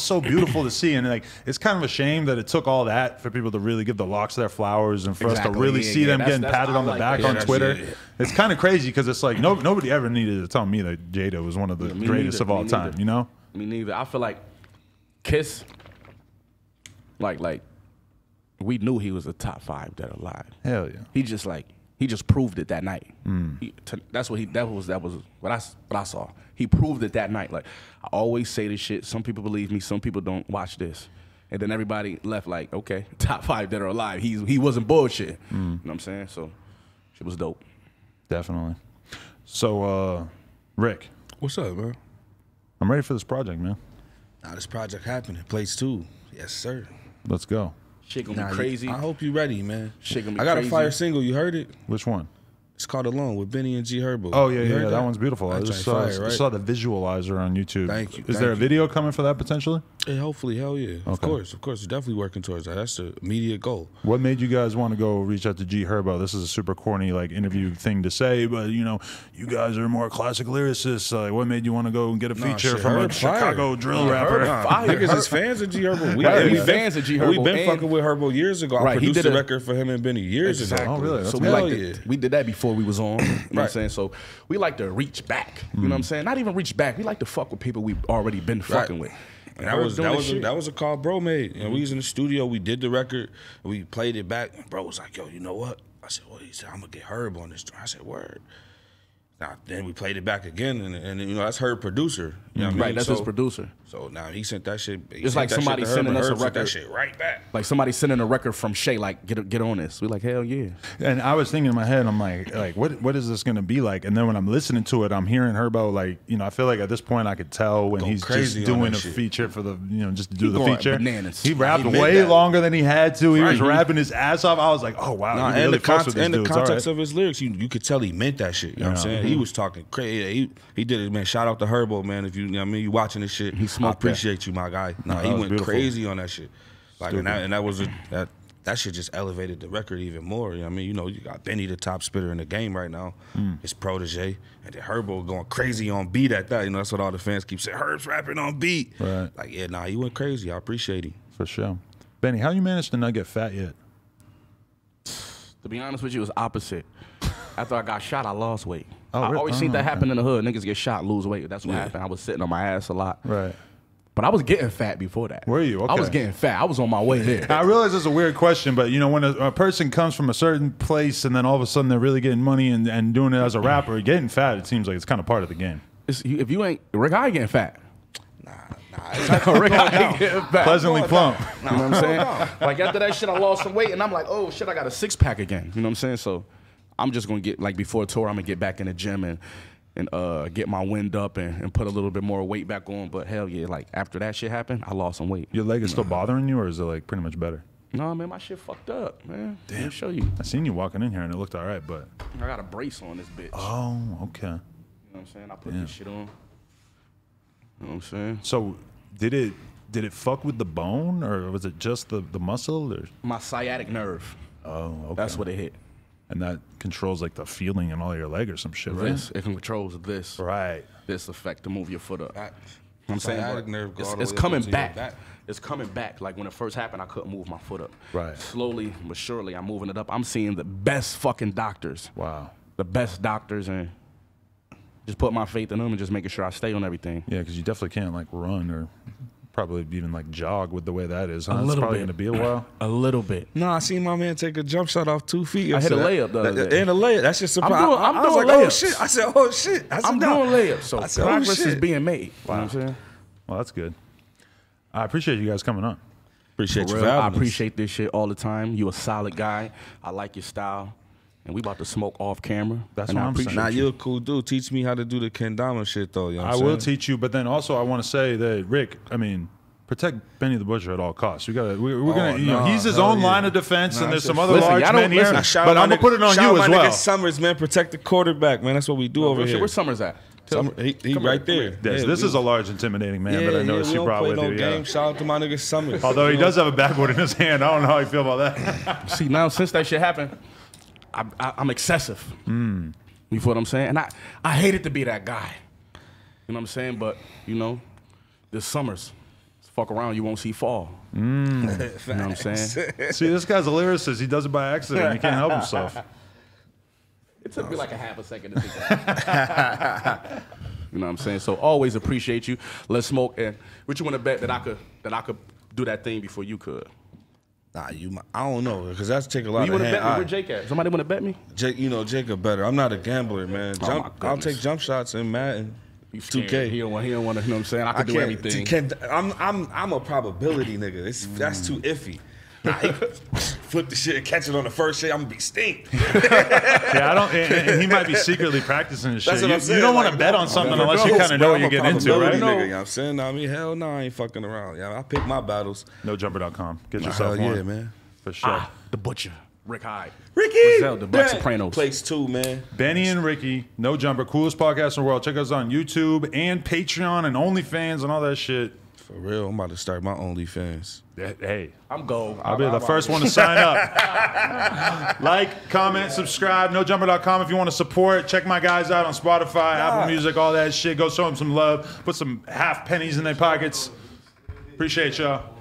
so beautiful to see. And like, it's kind of a shame that it took all that for people to really give the Lox their flowers, and for us to really see them getting patted on the back on Twitter. It's kind of crazy, because it's like nobody ever needed to tell me that Jada was one of the greatest of all time, you know? Me neither. I feel like Kiss, like we knew he was the top 5 Dead or Alive. Hell yeah. He just proved it that night. That's what that was what I saw. He proved it that night. Like, I always say this shit. Some people believe me, some people don't. Watch this. And then everybody left like, okay, top 5 Dead or Alive. He wasn't bullshit. You know what I'm saying? So shit was dope. Definitely. So Rick. What's up, man? I'm ready for this project, man. Now this project happening. Place 2. Yes, sir. Let's go. Shit gonna be crazy. I hope you ready, man. Shit gonna be I got crazy. a fire single. You heard it? Which one? It's called Alone with Benny and G Herbo. Oh, yeah. That one's beautiful. I just saw the visualizer on YouTube. Thank you. Is there a video coming for that potentially? Yeah, hopefully, hell yeah. Of course. We're definitely working towards that. That's the immediate goal. What made you guys want to go reach out to G Herbo? This is a super corny like interview thing to say, but you know, you guys are more classic lyricists. What made you want to go and get a feature from a Chicago drill rapper? Niggas is fans of G Herbo. We fans of G Herbo. We've been fucking with Herbo years ago. I produced a record for him and Benny years ago. Oh, really? So we we did that before before we was on. You know what I'm saying? So we like to reach back. You know what I'm saying? Not even reach back. We like to fuck with people we've already been fucking with. And that was a call bro made. You know, we was in the studio, we did the record, we played it back, and bro was like, yo, you know what? I said, well, he said, I'm gonna get Herb on this joint. I said, word. Now, then we played it back again, and you know, that's Herb producer. You know what I mean? Right, that's his producer. So now he sent that shit. It's like somebody sending us a record. That shit right back. Like somebody sending a record from Shay, like get on this. We like, hell yeah. And I was thinking in my head, I'm like what is this gonna be like? And then when I'm listening to it, I'm hearing Herbo, like, you know, I feel like at this point I could tell when he's just doing a feature for the, you know, just to do the feature. Bananas. He rapped way longer than he had to. He was rapping his ass off. I was like, oh wow. Nah, and the context of his lyrics, you could tell he meant that shit. You know what I'm saying? He was talking crazy. He did it, man. shout out to Herbo, man. If you know what I mean, you watching this shit, I appreciate you, my guy. Nah, he went crazy on that shit. Like, and that was that shit just elevated the record even more. You know what I mean? You know, you got Benny, the top spitter in the game right now, his protege, and then Herbo going crazy on beat at that. You know, that's what all the fans keep saying. Herb's rapping on beat. Right. Like, yeah, nah, he went crazy. I appreciate him. For sure. Benny, how you managed to not get fat yet? To be honest with you, it was opposite. After I got shot, I lost weight. Oh, I always seen that okay. happen in the hood. Niggas get shot, lose weight. That's what happened. I was sitting on my ass a lot. Right. But I was getting fat before that. Were you? Okay. I was getting fat. I was on my way there. I realize it's a weird question, but you know, when a person comes from a certain place and then all of a sudden they're really getting money and doing it as a rapper, getting fat, it seems like it's kind of part of the game. If you ain't Rick Hyde getting fat. Rick Hyde getting fat. Pleasantly plump. You know what I'm saying? Like after that shit, I lost some weight and I'm like, oh shit, I got a 6-pack again. You know what I'm saying? So I'm just gonna get, like, before a tour, I'm gonna get back in the gym and get my wind up and put a little bit more weight back on. But hell yeah, like after that shit happened, I lost some weight. Your leg is still bothering you, or is it like pretty much better? No, man, my shit fucked up, man. Damn. Let me show you. I seen you walking in here and it looked all right, but I got a brace on this bitch. Oh, okay. You know what I'm saying? I put this shit on. You know what I'm saying? So did it fuck with the bone, or was it just the muscle? Or? My sciatic nerve. Oh, okay. That's what it hit. And that controls like the feeling in all your leg or some shit, right? It controls this. Right. This effect to move your foot up. I'm saying it's coming back. It's coming back. Like when it first happened, I couldn't move my foot up. Right. Slowly but surely, I'm moving it up. I'm seeing the best fucking doctors. Wow. The best doctors, and just put my faith in them and just making sure I stay on everything. Yeah, because you definitely can't like run or probably even like jog with the way that is. Huh? A It's little probably bit. gonna be a while. A little bit. No, I seen my man take a jump shot off 2 feet. I hit a layup the other day. And a layup. That's just surprising. I'm I was doing like, oh layups. shit. I said, oh shit. I'm doing layups, so I said, oh, progress is shit. being made. Wow. You know what I'm saying? Well, that's good. I appreciate you guys coming on. Appreciate you For for real, having I us. appreciate this shit all the time. You a solid guy. I like your style. And we about to smoke off camera. That's and what I I'm appreciate saying. Nah, you. you're a cool dude. Teach me how to do the kendama shit, though. You know what I I'm will saying? teach you, but then also I want to say that Rick, I mean, protect Benny the Butcher at all costs. We gotta, we're gonna, you know, he's his own line of defense, and there's some other large men here. But I'm gonna put it on you as well. Summers, man, protect the quarterback, man. That's what we do over here. Where's Summers at? He right there. This is a large, intimidating man that I noticed you brought with you. Yeah. Shout out to my nigga Summers. Although he does have a backboard in his hand, I don't know how you feel about that. See, now since that shit happened, I'm excessive. You feel what I'm saying? And I hated to be that guy. You know what I'm saying? But, you know, this Summers, fuck around, you won't see fall. You know what I'm saying? See, this guy's a lyricist. He does it by accident. He can't help himself. It took me like a half a second to think that. You know what I'm saying? So always appreciate you. Let's smoke. And what you want to bet that I could do that thing before you could? Nah, I don't know, because that's take a lot You of want to bet me? hand-eye. Where Jake at? Somebody want to bet me? Jake, you know, Jacob better. I'm not a gambler, man. Oh, my I'll goodness. take jump shots in Madden. You 2K. He don't want to, you know what I'm saying? I I can do everything. I'm a probability nigga. That's too iffy. Nah, he flip the shit and catch it on the first shit. I'm gonna be stink. Yeah, I don't. And he might be secretly practicing this shit. That's what I'm saying. You don't want to Like, bet on something unless you kind of know what you're getting into, right? Nigga, you know what I'm saying? Nah, I mean, hell no, I ain't fucking around. Yeah, I pick my battles. NoJumper.com. Get Hell yourself one. yeah, man. For sure. The Butcher, Rick Hyde. Ricky, The Black Sopranos. Place 2, man. Benny and Ricky, No Jumper, coolest podcast in the world. Check us out on YouTube and Patreon and OnlyFans and all that shit. For real, I'm about to start my OnlyFans. Hey, I'm gold. I'll be the first one to sign up. Like, comment, subscribe, NoJumper.com if you want to support. Check my guys out on Spotify, Apple Music, all that shit. Go show them some love. Put some half pennies in their pockets. Appreciate y'all.